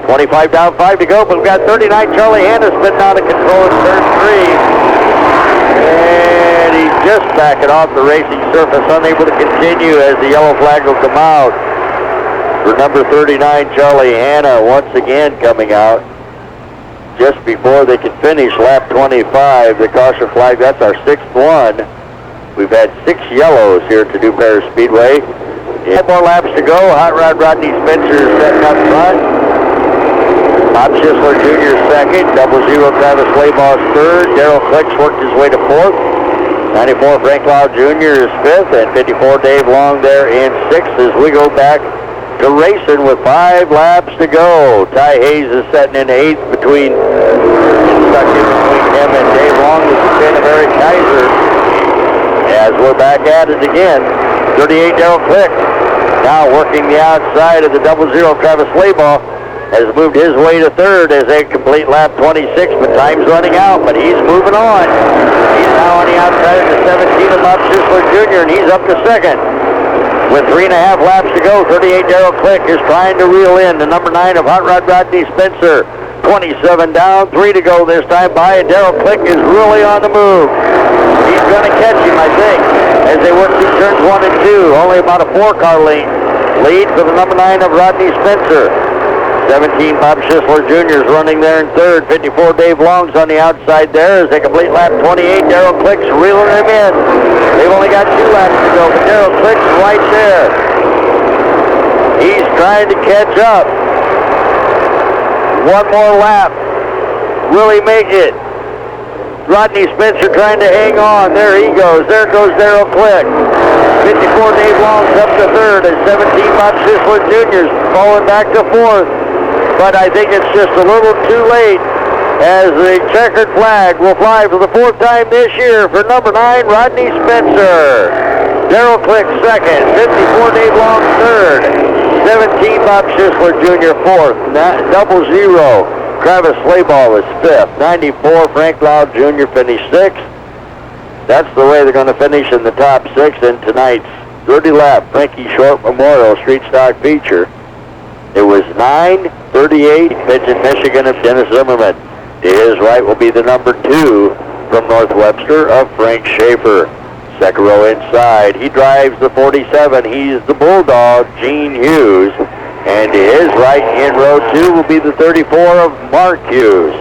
25 down, 5 to go, but we've got 39, Charlie Hanna spinning out of control in turn 3. And he's just backing off the racing surface, unable to continue as the yellow flag will come out. For number 39, Charlie Hanna, once again coming out just before they can finish lap 25. The caution flag, that's our 6th one. We've had 6 yellows here to New Paris Speedway. 5 more laps to go. Hot Rod Rodney Spencer is setting up front. Bob Schisler Jr. 2nd, 00 Travis Slayball 3rd, Darrell Click's worked his way to 4th, 94 Frank Lau Jr. is 5th, and 54 Dave Long there in 6th as we go back to racing with 5 laps to go. Ty Hayes is setting in 8th stuck in between him and Dave Long with the pin of Eric Kaiser as we're back at it again. 38 Darrell Click now working the outside of the 00 Travis Slayball. Has moved his way to 3rd as they complete lap 26, but time's running out, but he's moving on. He's now on the outside of the 17 of Bob Schisler Jr., and he's up to 2nd. With 3.5 laps to go, 38 Darrell Click is trying to reel in the number 9 of Hot Rod Rodney Spencer. 27 down, 3 to go this time by, and Darrell Click is really on the move. He's going to catch him, I think, as they work through turns 1 and 2. Only about a 4-car lead for the number 9 of Rodney Spencer. 17 Bob Schisler Jr. is running there in third. 54 Dave Long's on the outside there as they complete lap 28. Darrell Click's reeling him in. They've only got 2 laps to go, but Darrell Click's right there. He's trying to catch up. One more lap. Really make it. Rodney Spencer trying to hang on. There he goes. There goes Darrell Click. 54 Dave Long's up to third, and 17 Bob Schisler Jr. is falling back to fourth. But I think it's just a little too late as the checkered flag will fly for the 4th time this year for number 9, Rodney Spencer. Darrell Click second, 54 Dave Long third, 17 Bob Schisler Jr. fourth, 00 Travis Slayball is fifth, 94 Frank Loud Jr. finished sixth. That's the way they're going to finish in the top 6 in tonight's 30-lap Frankie Short Memorial Street Stock feature. It was 9:38, Pigeon, Michigan of Dennis Zimmerman. To his right will be the number 2 from North Webster of Frank Schaefer. Second row inside, he drives the 47. He's the Bulldog, Gene Hughes. And to his right in row 2 will be the 34 of Mark Hughes.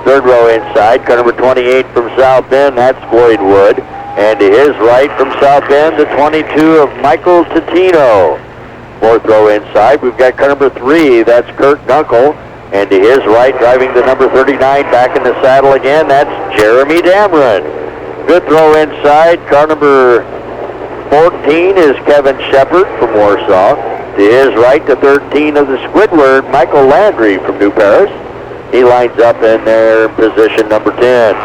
Third row inside, car number 28 from South Bend, that's Floyd Wood. And to his right from South Bend, the 22 of Michael Totino. Fourth row inside, we've got car number 3, that's Kurt Dunkel. And to his right, driving the number 39 back in the saddle again, that's Jeremy Damron. Fifth row inside, car number 14 is Kevin Shepard from Warsaw. To his right, the 13 of the Squidward, Michael Landry from New Paris. He lines up in there in position number 10.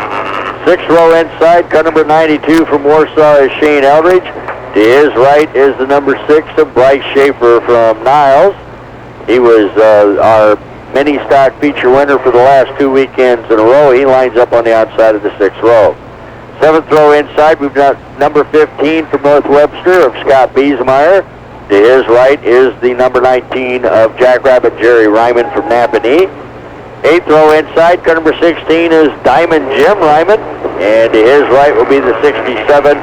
Sixth row inside, car number 92 from Warsaw is Shane Eldridge. To his right is the number 6 of Bryce Schaefer from Niles. He was our mini stock feature winner for the last 2 weekends in a row. He lines up on the outside of the 6th row. Seventh row inside, we've got number 15 from North Webster of Scott Biesemeyer. To his right is the number 19 of Jackrabbit Jerry Ryman from Napanee. Eighth row inside, car number 16 is Diamond Jim Ryman. And to his right will be the 67,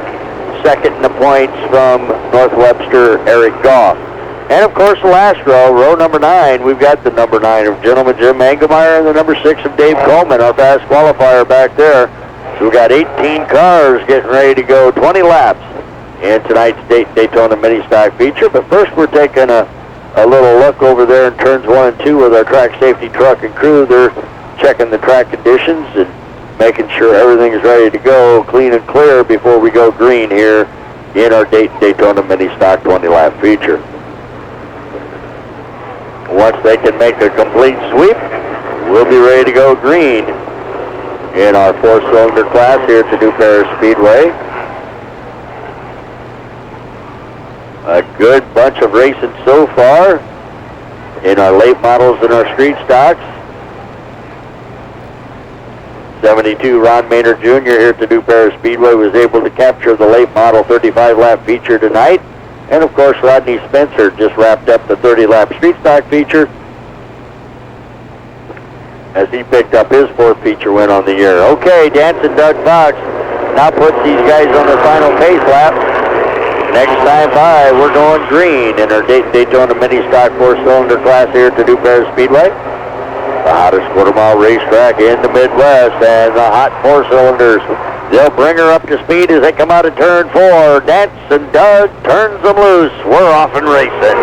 second in the points from North Webster, Eric Goff. And of course the last row number 9, we've got the number 9 of Gentleman Jim Mangemeyer and the number 6 of Dave Coleman, our fast qualifier back there. So we've got 18 cars getting ready to go 20 laps in tonight's Daytona Mini Stock feature. But first we're taking a little look over there in turns 1 and 2 with our track safety truck and crew. They're checking the track conditions and making sure everything is ready to go clean and clear before we go green here in our Daytona Mini Stock 20-lap feature. Once they can make a complete sweep, we'll be ready to go green in our 4-cylinder class here at the New Paris Speedway. A good bunch of racing so far in our late models and our street stocks. 72 Ron Maynard Jr. here at the New Paris Speedway was able to capture the late model 35-lap feature tonight. And of course Rodney Spencer just wrapped up the 30-lap street stock feature as he picked up his 4th feature win on the year. Okay, Dancing Doug Fox now puts these guys on their final pace lap. Next time by, we're going green in our Daytona Mini Stock 4-cylinder class here at the New Paris Speedway. The hottest quarter-mile racetrack in the Midwest, and the hot 4-cylinders. They'll bring her up to speed as they come out of turn 4. Dancing Doug turns them loose. We're off and racing.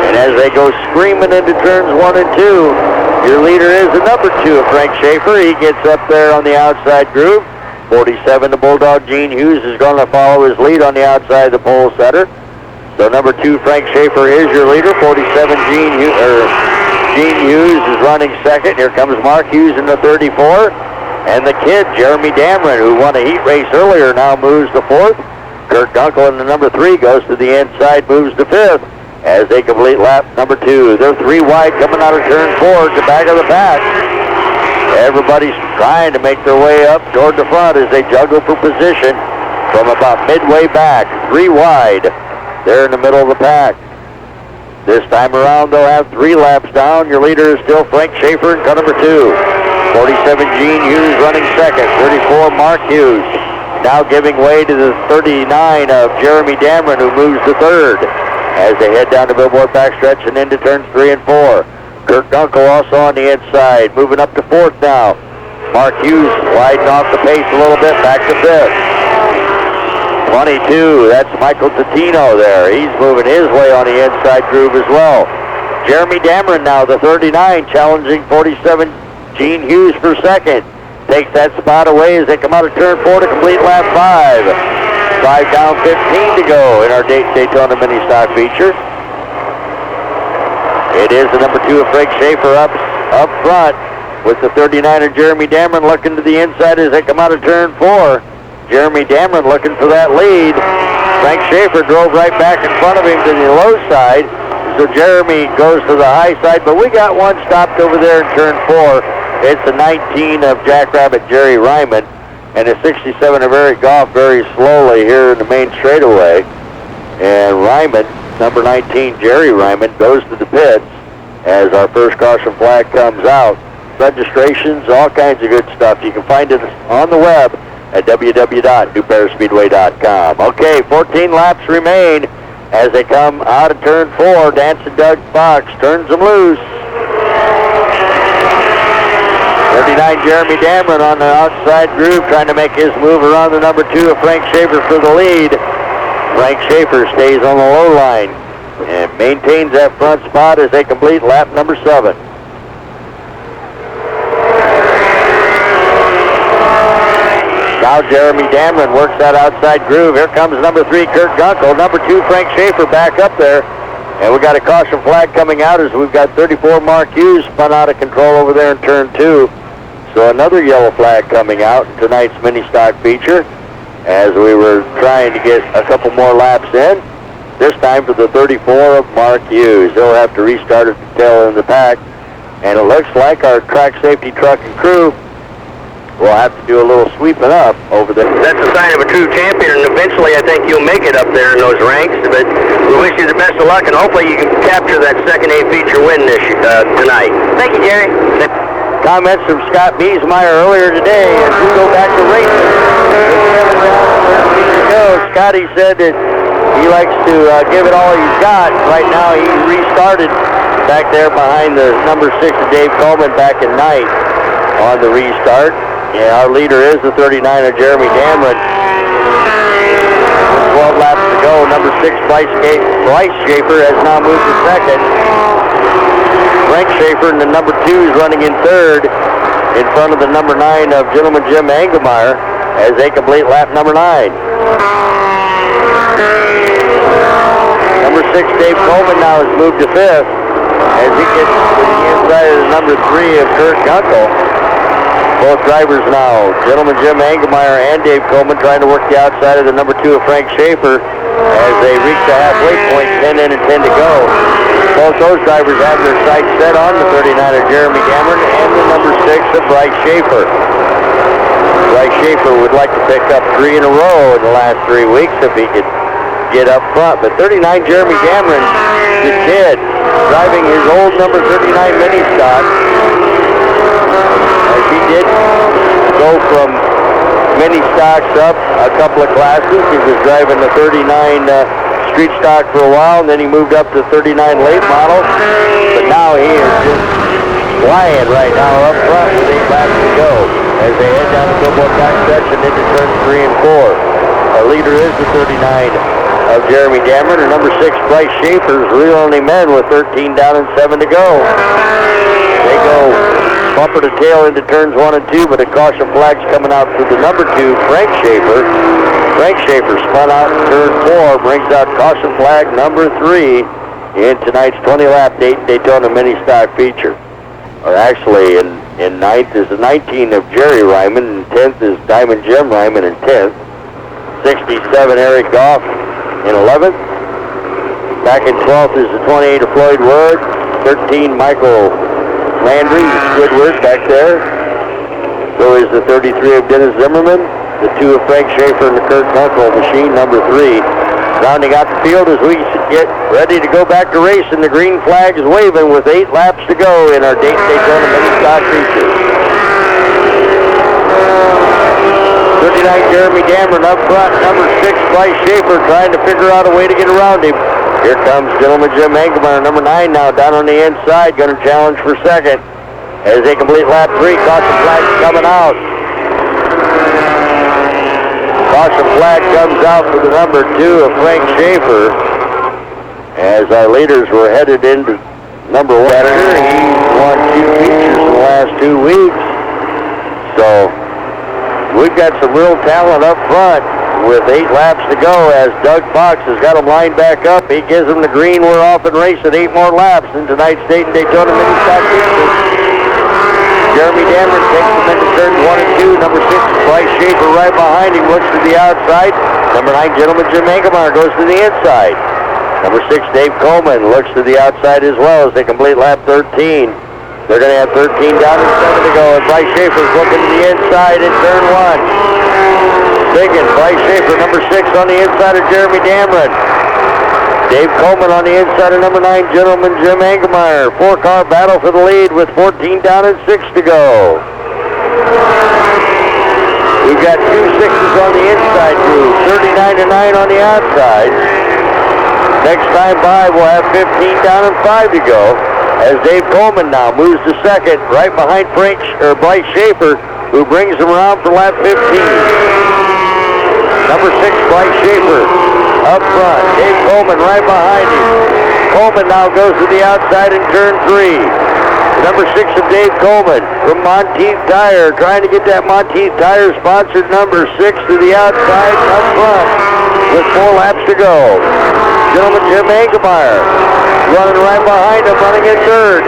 And as they go screaming into turns 1 and 2, your leader is the number 2 of Frank Schaefer. He gets up there on the outside groove. 47, the Bulldog Gene Hughes is going to follow his lead on the outside of the pole setter. So number 2, Frank Schaefer is your leader. 47, Gene Hughes is running second. Here comes Mark Hughes in the 34. And the kid, Jeremy Damron, who won a heat race earlier, now moves to 4th. Kurt Dunkel in the number 3 goes to the inside, moves to 5th. As they complete lap number 2. They're 3 wide coming out of turn 4 to back of the pack. Everybody's trying to make their way up toward the front as they juggle for position. from about midway back, 3 wide. They're in the middle of the pack. This time around, they'll have 3 laps down. Your leader is still Frank Schaefer in car number 2. 47, Gene Hughes running second. 34, Mark Hughes. Now giving way to the 39 of Jeremy Dameron, who moves to third as they head down the Billboard backstretch and into turns 3 and 4. Kurt Gunkel also on the inside, moving up to 4th now. Mark Hughes widening off the pace a little bit, back to 5th. 22, that's Michael Totino there. He's moving his way on the inside groove as well. Jeremy Dameron now, the 39, challenging 47, Gene Hughes for second. Takes that spot away as they come out of turn 4 to complete lap 5. 5 down, 15 to go in our Daytona Mini Stock feature. It is the number 2 of Frank Schaefer up front with the 39er Jeremy Dameron looking to the inside as they come out of turn 4. Jeremy Dameron looking for that lead. Frank Schaefer drove right back in front of him to the low side, so Jeremy goes to the high side, but we got one stopped over there in turn 4. It's the 19 of Jackrabbit Jerry Ryman and the 67 of Eric Goff very slowly here in the main straightaway. And Ryman, number 19, Jerry Ryman, goes to the pits as our first caution flag comes out. Registrations, all kinds of good stuff. You can find it on the web at www.newpairspeedway.com. Okay, 14 laps remain as they come out of turn 4. Dancing Doug Fox turns them loose. 39 Jeremy Dameron on the outside groove trying to make his move around the number 2 of Frank Schaefer for the lead. Frank Schaefer stays on the low line and maintains that front spot as they complete lap number 7. Now Jeremy Dameron works that outside groove. Here comes number 3, Kurt Gunkel. Number 2, Frank Schaefer back up there. And we got a caution flag coming out as we've got 34 Mark Hughes spun out of control over there in turn 2. So another yellow flag coming out in tonight's mini stock feature as we were trying to get a couple more laps in. This time for the 34 of Mark Hughes. He'll have to restart at the tail end of the pack. And it looks like our track safety truck and crew will have to do a little sweeping up over there. That's a sign of a true champion, and eventually I think you'll make it up there in those ranks. But we wish you the best of luck, and hopefully you can capture that second A feature win tonight. Thank you, Jerry. Comments from Scott Biesmeyer earlier today as we go back to racing. Scotty said that he likes to give it all he's got. Right now he restarted back there behind the number 6 of Dave Coleman back in 9th on the restart. Yeah, our leader is the 39 of Jeremy Dameron. 12 laps to go. Number 6, Bryce Schaefer has now moved to second. Frank Schaefer and the number 2 is running in third in front of the number 9 of Gentleman Jim Engelmeyer as they complete lap number 9. Number 6, Dave Coleman now has moved to 5th as he gets to the inside of the number 3 of Kurt Gunkel. Both drivers now, Gentleman Jim Engelmeyer and Dave Coleman, trying to work the outside of the number 2 of Frank Schaefer as they reach the halfway point, 10 in and 10 to go. Both those drivers have their sights set on the 39 of Jeremy Dameron and the number 6 of Bryce Schaefer. Bryce Schaefer would like to pick up 3 in a row in the last 3 weeks if he could get up front. But 39 Jeremy Dameron, the kid, driving his old number 39 mini stock. He did go from mini stocks up a couple of classes. He was driving the 39 street stock for a while, and then he moved up to 39 late model. But now he is just flying right now up front with 8 laps to go as they head down the Billboard backstretch and into turns 3 and 4. Our leader is the 39 of Jeremy Dameron, and number 6, Bryce Schaefer's real only men with 13 down and 7 to go. They go bumper to tail into turns 1 and 2, but a caution flag's coming out for the number 2, Frank Schaefer. Frank Schaefer spun out in turn 4, brings out caution flag number 3 in tonight's 20-lap Daytona Mini Stock feature. Or actually, in 9th is the 19 of Jerry Ryman, and 10th is Diamond Jim Ryman in 10th. 67 Eric Goff in 11th. Back in 12th is the 28 of Floyd Wood. 13 Michael Landry, Squidward back there. So is the 33 of Dennis Zimmerman. the 2 of Frank Schaefer and the Kurt Knuckle machine, number 3. Rounding out the field as we get ready to go back to racing. The green flag is waving with 8 laps to go in our Daytona Mini Stock feature. 39 Jeremy Dameron up front, number 6 Bryce Schaefer trying to figure out a way to get around him. Here comes Gentleman Jim Engelmeyer, number 9 now down on the inside, going to challenge for second. As they complete lap 3, caution flag coming out. Caution flag comes out for the number 2 of Frank Schaefer. As our leaders were headed into number 1. He's won 2 features in the last 2 weeks. So we've got some real talent up front with 8 laps to go as Doug Fox has got them lined back up. He gives them the green. We're off and racing 8 more laps in tonight's Dayton Daytona Mini Stock feature. Jeremy Dameron takes them into turns 1 and 2. Number 6, Bryce Schaefer right behind him, looks to the outside. Number 9, Gentleman Jim Engelmeyer goes to the inside. Number 6, Dave Coleman looks to the outside as well as they complete lap 13. They're going to have 13 down and 7 to go, and Bryce Schaefer's looking to the inside in turn 1. Biggin, Bryce Schaefer, number 6 on the inside of Jeremy Dameron. Dave Coleman on the inside of number 9, Gentleman Jim Engelmeyer. 4-car battle for the lead with 14 down and 6 to go. We've got 2 6s on the inside group, 39 and 9 on the outside. Next time by, we'll have 15 down and 5 to go. As Dave Coleman now moves to second, right behind Bryce Schaefer, who brings him around for lap 15. Number 6, Bryce Schaefer up front. Dave Coleman right behind him. Coleman now goes to the outside in turn 3. Number 6 of Dave Coleman from Monteith Tire, trying to get that Monteith Tire sponsored number 6 to the outside up front with 4 laps to go. Gentleman Jim Engelmeyer running right behind him, running in third.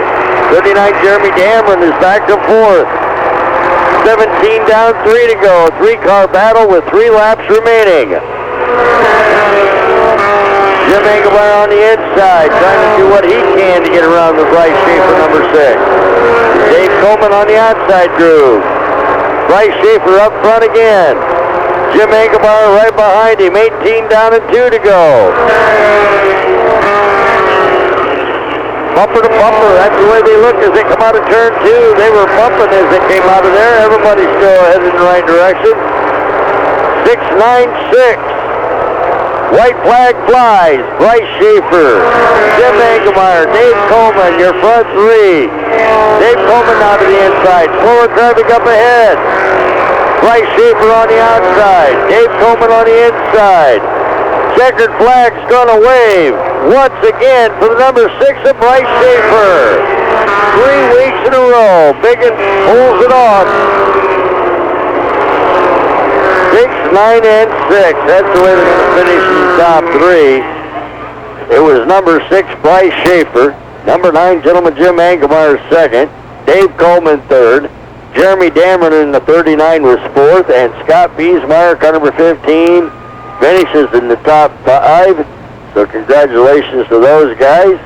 39 Jeremy Dameron is back to 4th. 17 down, 3 to go. 3-car battle with 3 laps remaining. Jim Engelmeyer on the inside, trying to do what he can to get around the Bryce Schaefer, number 6. Dave Coleman on the outside groove. Bryce Schaefer up front again. Jim Engelmeyer right behind him, 18 down and 2 to go. Bumper to bumper, that's the way they look as they come out of turn 2. They were bumping as they came out of there. Everybody's still headed in the right direction. 6-9-6. White flag flies. Bryce Schaefer, Jim Engelmeyer, Dave Coleman, your front 3. Dave Coleman now to the inside. Slower traffic up ahead. Bryce Schaefer on the outside. Dave Coleman on the inside. Checkered flag's gonna wave once again for the number 6 of Bryce Schaefer. 3 weeks in a row. Biggin pulls it off. 6, 9, and 6. That's the way they're going to finish in the top 3. It was number 6, Bryce Schaefer. Number 9, Gentleman Jim Engelmeyer, 2nd. Dave Coleman, 3rd. Jeremy Dameron in the 39 was 4th. And Scott Biesmeyer, car number 15, finishes in the top 5. So congratulations to those guys.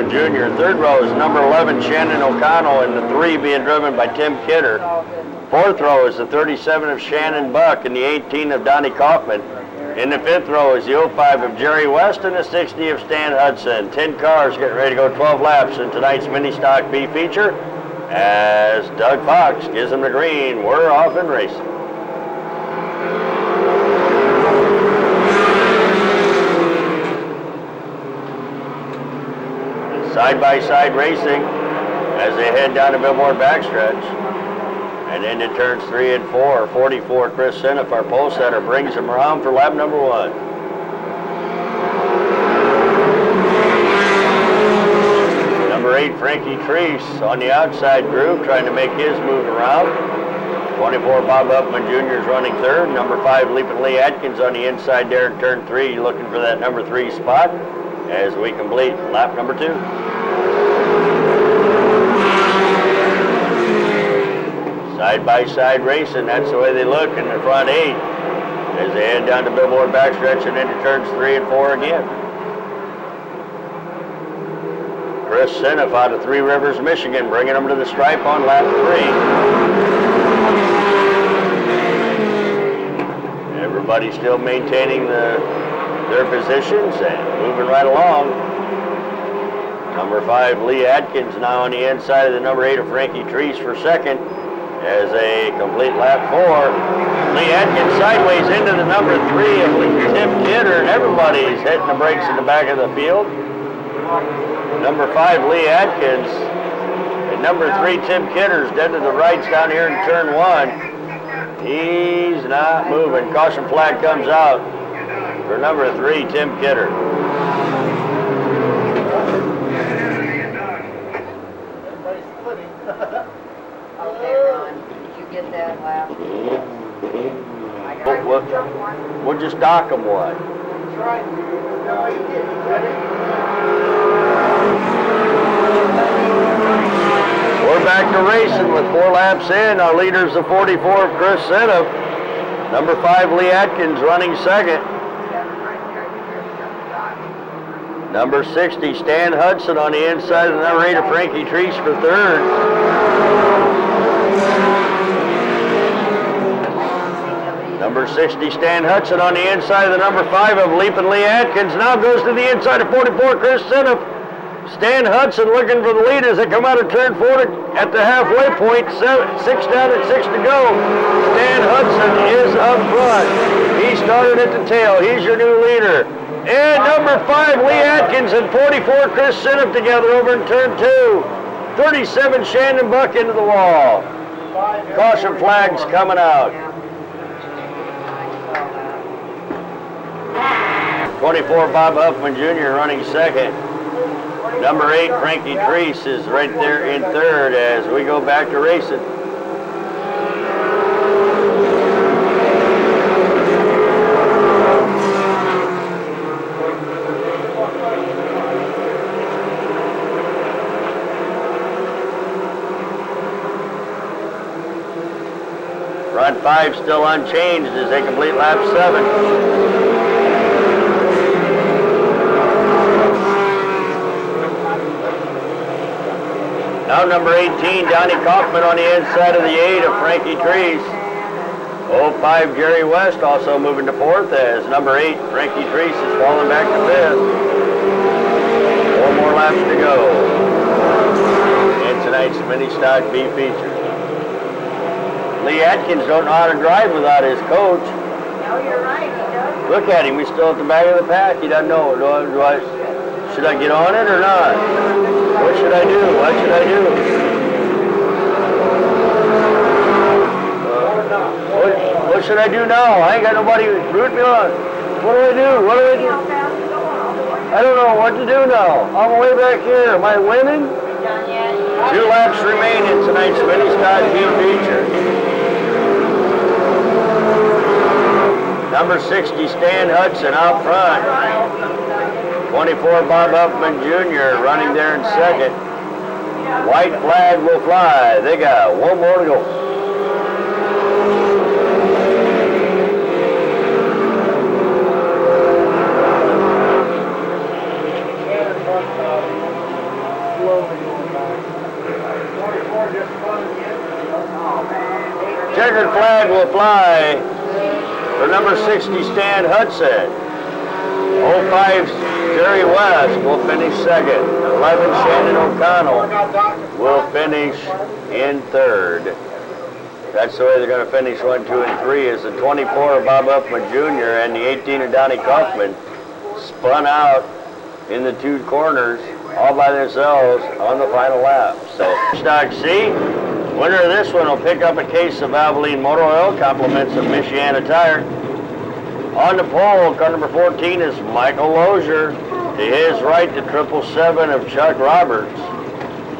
Junior. 3rd row is number 11, Shannon O'Connell, and the 3 being driven by Tim Kidder. 4th row is the 37 of Shannon Buck and the 18 of Donnie Kaufman. In the 5th row is the 05 of Jerry West and the 60 of Stan Hudson. 10 cars getting ready to go 12 laps in tonight's Mini Stock B feature. As Doug Fox gives them the green, we're off and racing. Side-by-side racing as they head down the Billboard backstretch. And into turns 3 and 4, 44 Chris Seneff, our pole setter, brings him around for lap number 1. Number 8, Frankie Treese on the outside groove, trying to make his move around. 24, Bob Upman Jr. is running 3rd. Number 5, Leapin' Lee Atkins on the inside there in turn 3, looking for that number 3 spot as we complete lap number 2. Side-by-side racing, that's the way they look in the front 8 as they head down the Billboard backstretch and into turns 3 and 4 again. Chris Seneff out of Three Rivers, Michigan, bringing them to the stripe on lap 3. Everybody still maintaining their positions and moving right along. Number 5, Lee Atkins, now on the inside of the number 8 of Frankie Treese for second as a complete lap 4. Lee Atkins sideways into the number 3 of Tim Kidder. Everybody's hitting the brakes in the back of the field. Number 5, Lee Atkins. And number 3, Tim Kidder's dead to the rights down here in turn 1. He's not moving. Caution flag comes out for number 3, Tim Kidder. Okay, Ron, did you get that lap? We'll just dock him one. That's right. No, he did. He did it. We're back to racing with 4 laps in. Our leader's the 44 of Chris Setup. Number 5, Lee Atkins running second. Number 60, Stan Hudson on the inside of the number 8 of Frankie Treese for third. Number 60, Stan Hudson on the inside of the number 5 of Leapin' Lee Atkins. Now goes to the inside of 44, Chris Setup. Stan Hudson looking for the lead as they come out of turn 4 at the halfway point. 6 down and 6 to go. Stan Hudson is up front. He started at the tail. He's your new leader. And number 5, Lee Atkins, and 44, Chris Setup together over in turn 2. 37, Shannon Buck into the wall. Caution flags coming out. 24, Bob Huffman Jr. running second. Number 8, Frankie Treese is right there in third as we go back to racing. Front 5 still unchanged as they complete lap 7. Now number 18, Donnie Kaufman on the inside of the 8 of Frankie Treese. 05, Jerry West also moving to 4th as number 8, Frankie Treese is falling back to 5th. 4 more laps to go in tonight's mini stock B feature. Lee Atkins don't know how to drive without his coach. No, you're right, he does. Look at him, he's still at the back of the pack. He doesn't know. Should I get on it or not? What should I do? What should I do? What should I do now? I ain't got nobody rooting me on. What do I do? What do I do? I don't know what to do now. I'm way back here. Am I winning? Done yet? 2 laps remain in tonight's mini stock B feature. Number 60, Stan Hudson out front. 24, Bob Huffman Jr. running there in second. White flag will fly. They got 1 more to go. Checkered flag will fly for number 60, Stan Hudson. 05, Jerry West will finish second. 11, Shannon O'Connell will finish in third. That's the way they're going to finish 1, 2, and 3 is the 24 of Bob Huffman Jr. and the 18 of Donnie Kaufman spun out in the 2 corners all by themselves on the final lap. So Stock C, winner of this one will pick up a case of Valvoline motor oil, compliments of Michiana Tire. On the pole, car number 14 is Michael Lozier. To his right, the 777 of Chuck Roberts.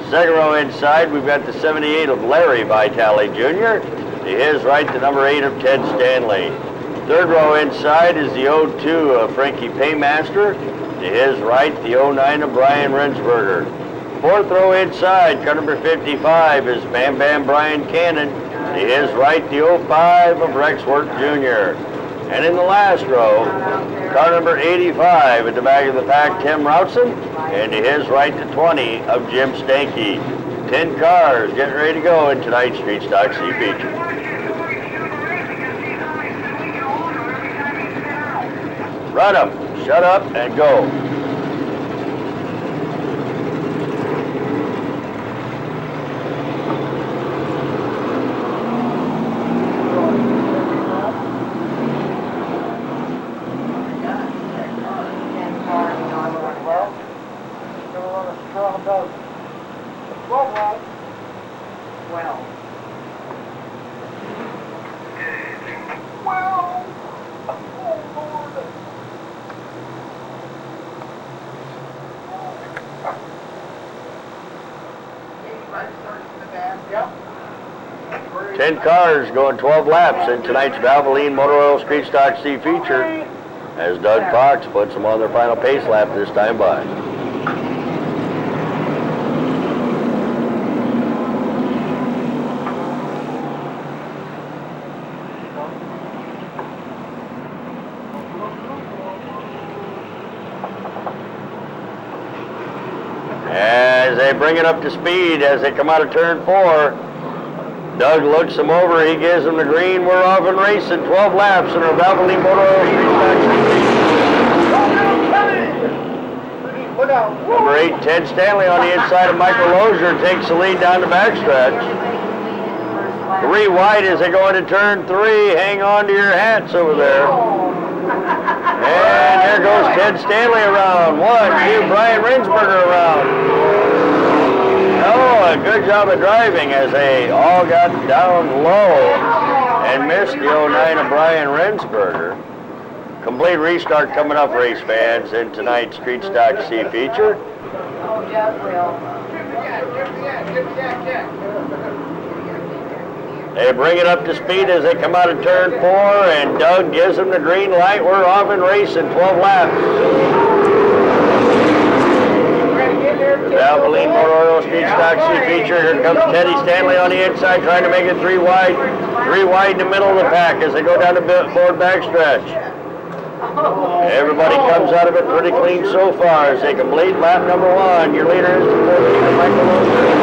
Second row inside, we've got the 78 of Larry Vitale Jr. To his right, the number 8 of Ted Stanley. Third row inside is the 02 of Frankie Paymaster. To his right, the 09 of Brian Rensberger. Fourth row inside, car number 55 is Bam Bam Brian Cannon. To his right, the 05 of Rex Work Jr. And in the last row, car number 85 at the back of the pack, Tim Routson. And to his right, the 20 of Jim Stanky. 10 cars getting ready to go in tonight's Street Stock C feature. Run 'em. Shut up and go. Yep. 10 cars going 12 laps in tonight's Valvoline Motor Oil Street Stock C feature as Doug Fox puts them on their final pace lap this time by. As they bring it up to speed as they come out of turn 4, Doug looks them over, he gives them the green, we're off and racing 12 laps in our Valvoline Motor Oil Street Stock. Number 8, Ted Stanley on the inside of Michael Lozier takes the lead down the backstretch. 3 wide as they go into turn 3, hang on to your hats over there. And there goes Ted Stanley around. 1, 2, Brian Rinsberger around. Oh, a good job of driving as they all got down low and missed the 09 of Brian Rinsberger. Complete restart coming up, race fans, in tonight's Street Stock C feature. Oh, Doug will. They bring it up to speed as they come out of turn 4, and Doug gives them the green light. We're off and racing 12 laps. The Valvoline Motor Oil Street Stock C feature. Here comes Teddy Stanley on the inside trying to make it 3 wide. 3 wide in the middle of the pack as they go down the board backstretch. Everybody comes out of it pretty clean so far as they complete lap number 1. Your leader is the 14, Michael Lozier.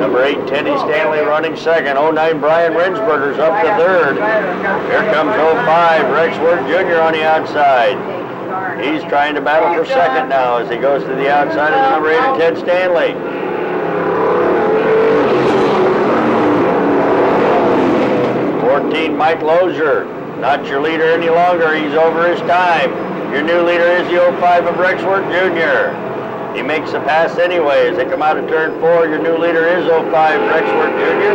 Number 8, Teddy Stanley running second. 09, Brian Rinsberger's up to third. Here comes 05, Rex Worth Jr. on the outside. He's trying to battle for second now as he goes to the outside of number 8, Ted Stanley. Mike Lozier, not your leader any longer. He's over his time. Your new leader is the 05 of Rexworth Jr. He makes the pass anyway as they come out of turn 4. Your new leader is 05 Rexworth Jr.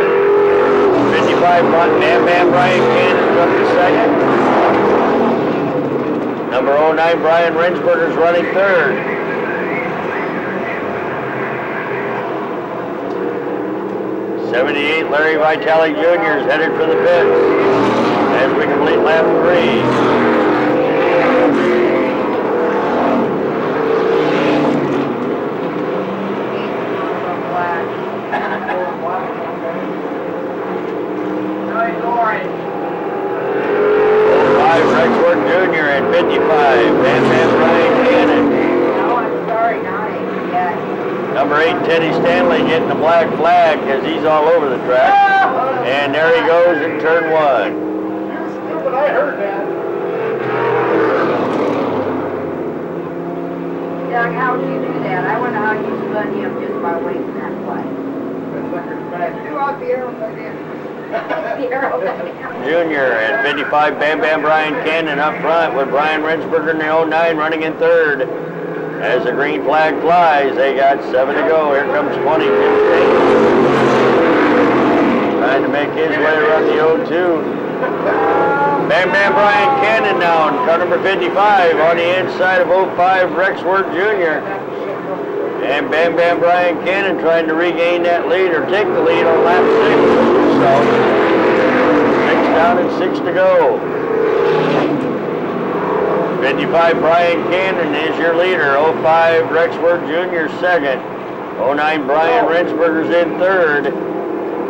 55 Bam Bam Brian Cannon up to second. Number 09 Brian Rinsberger's running third. '78 Larry Vitale Jr. is headed for the pits as we complete lap 3. Rexworth Jr. and 55, Bam Bam Brian Cannon. No, I'm sorry, not it yet. Number 8, Teddy Stanley getting the black flag because he's all over the track. And there he goes in turn 1. You're stupid, I heard that. Doug, how would you do that? I wonder how you spun him just by waving that flag. Do out the arrow again. Junior and 55, Bam Bam Brian Cannon up front with Brian Rinsberger in the 09 running in third. As the green flag flies, they got 7 to go. Here comes 20, Tim State. Trying to make his way around the 02. Bam Bam Brian Cannon now in car number 55 on the inside of 05 Rexworth Jr. And Bam Bam Brian Cannon trying to regain that lead or take the lead on lap 6. So 6 down and 6 to go. 55 Brian Cannon is your leader. 05 Rexworth Jr. second. 09 Brian Rinsberger's in third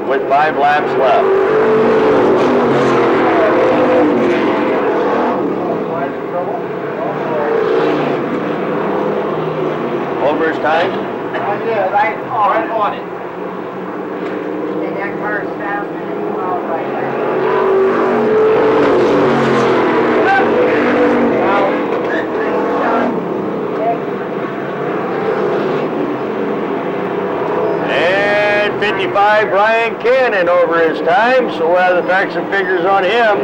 with 5 laps left. Over his time? Yeah, right on it. That car's faster than you all right there. Now, 55, Brian Cannon over his time, so we'll have the facts and figures on him.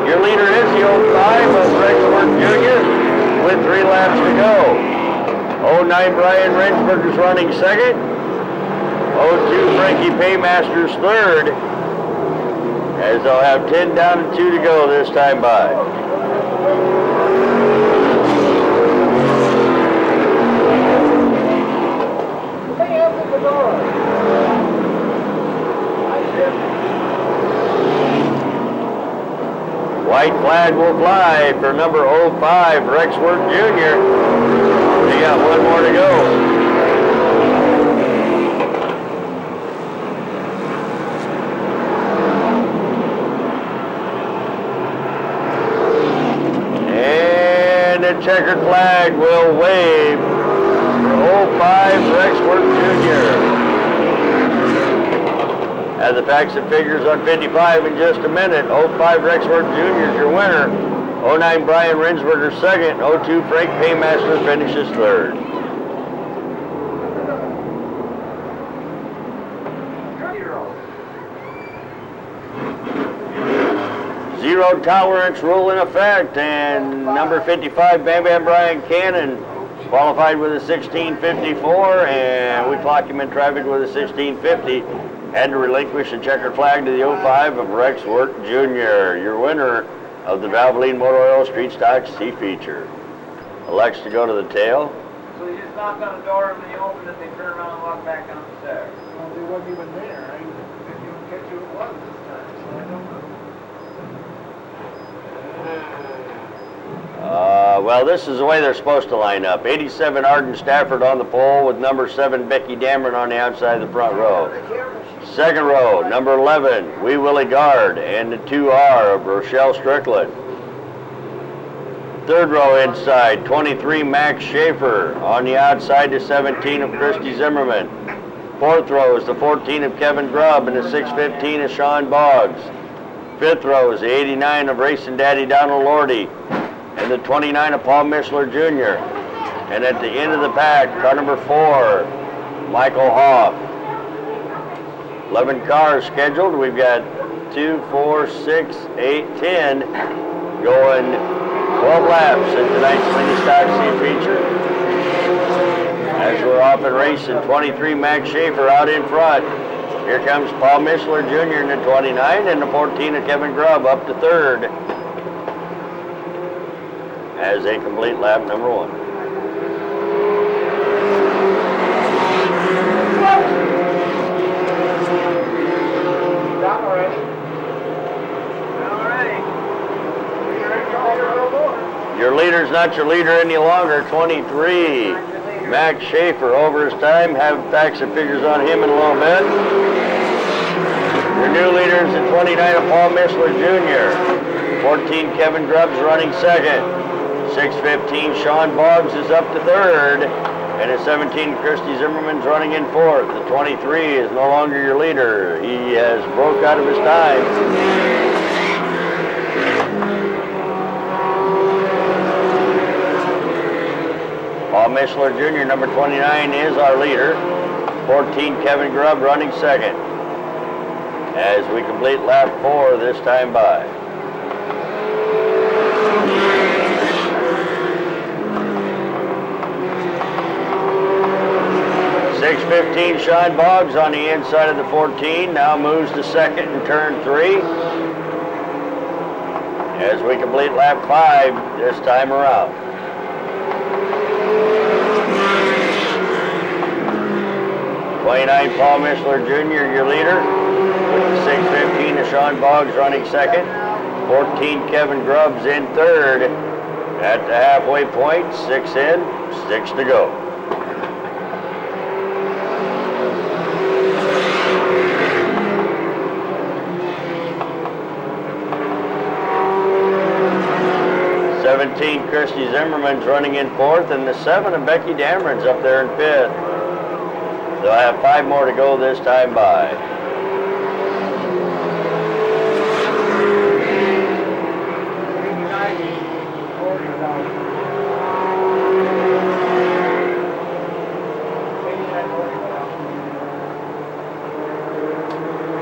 Your leader is the 05 of Rexworth Jr. with 3 laps to go. 09, Brian Rensberger's running second. 02, Frankie Paymaster's third, as they'll have 10 down and 2 to go this time by. White flag will fly for number 05, Rexworth Jr. They got 1 more to go. And the checkered flag will wave for 05, Rexworth Jr. Have the facts and figures on 55 in just a minute. 05 Rexworth Jr. is your winner. 09 Brian Rensberger second. 02 Frank Paymaster finishes third. Zero tolerance rule in effect, and number 55 Bam Bam Brian Cannon qualified with a 16:54, and we clock him in traffic with a 16:50. Had to relinquish the checkered flag to the 05 of Rexworth Jr., your winner of the Valvoline Motor Oil Street Stock C feature. Elects to go to the tail. So you just knocked on the door and when you opened it, they turned around and walked back down the stairs. Well, they wasn't even there. I didn't even catch who it was this time, so I don't know. Well, this is the way they're supposed to line up. 87 Arden Stafford on the pole with number 7 Becky Dameron on the outside of the front row. Second row, number 11, Wee Willie Guard, and the 2R of Rochelle Strickland. Third row inside, 23 Max Schaefer. On the outside, the 17 of Christy Zimmerman. Fourth row is the 14 of Kevin Grubb and the 615 of Sean Boggs. Fifth row is the 89 of Racing Daddy Donald Lordy and the 29 of Paul Mishler Jr. And at the end of the pack, car number 4, Michael Hoff. 11 cars scheduled. We've got 2, 4, 6, 8, 10 going 12 laps in tonight's Mini Stock C feature. As we're off and racing, 23 Max Schaefer out in front. Here comes Paul Mishler Jr. in the 29 and the 14 of Kevin Grubb up to third as they complete lap number 1. Your leader's not your leader any longer. 23, Max Schaefer over his time. Have facts and figures on him in a little bit. Your new leader is the 29 of Paul Mishler Jr. 14, Kevin Grubb's running second. 615, Sean Boggs is up to third. And the 17, Christy Zimmerman's running in fourth. The 23 is no longer your leader. He has broke out of his time. Paul Mishler Jr., number 29, is our leader. 14, Kevin Grubb running second. As we complete lap 4 this time by. .615 Sean Boggs on the inside of the 14, now moves to second in turn 3. As we complete lap 5 this time around. .29 Paul Mishler Jr., your leader, with the 615 of Sean Boggs running second. 14 Kevin Grubb's in third. At the halfway point, 6 in, 6 to go. Christy Zimmerman's running in fourth, and the 7 of Becky Dameron's up there in fifth. They'll have 5 more to go this time by.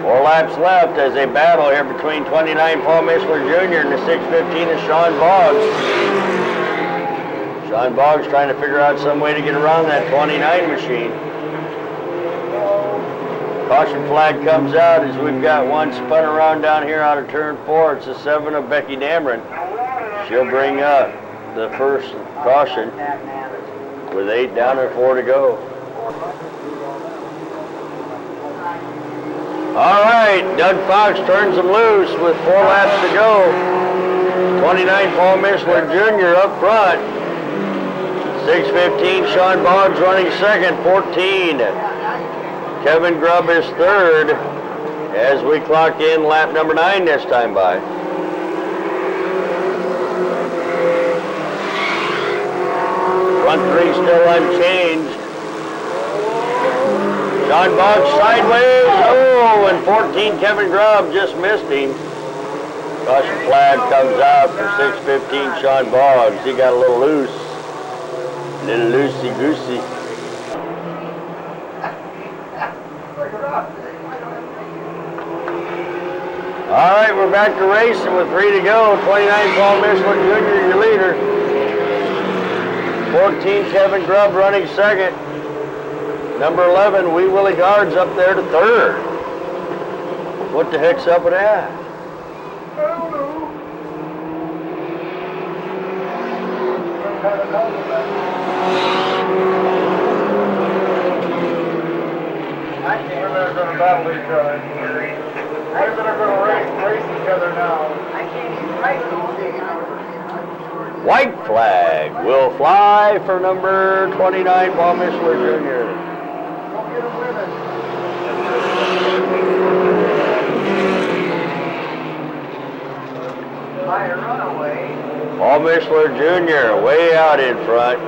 4 laps left as they battle here between 29 Paul Mishler Jr. and the 615 of Sean Boggs. Sean Boggs trying to figure out some way to get around that 29 machine. Caution flag comes out as we've got one spun around down here out of turn 4. It's the 7 of Becky Dameron. She'll bring up the first caution with 8 down and 4 to go. All right, Doug Fox turns them loose with 4 laps to go. 29 Paul Mishler Jr. up front. 615 Sean Boggs running second. 14 Kevin Grubb is third as we clock in lap number 9 this time by. Front 3 still unchanged. Sean Boggs sideways. Oh, and 14 Kevin Grubb just missed him. Caution flag comes out for 615 Sean Boggs. He got a little loose. A little loosey-goosey. All right, we're back to racing with 3 to go. 29 Paul Mishler Jr., your leader. 14 Kevin Grubb running second. Number 11, Wee Willie Guards up there to third. What the heck's up with that? I don't know. Women are going to battle each other. Women are going to race each other now. I can't even write all day. White flag will fly for number 29 Paul Mishler Jr. Go get them women. By a runaway. Paul Mishler Jr. way out in front.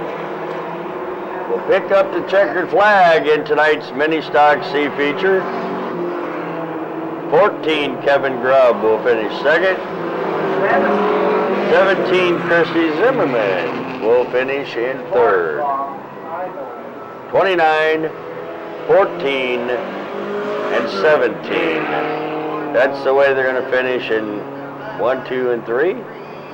Will pick up the checkered flag in tonight's mini stock C feature. 14 Kevin Grubb will finish second. 17 Christy Zimmerman will finish in third. 29, 14, and 17. That's the way they're going to finish in 1, 2, and 3.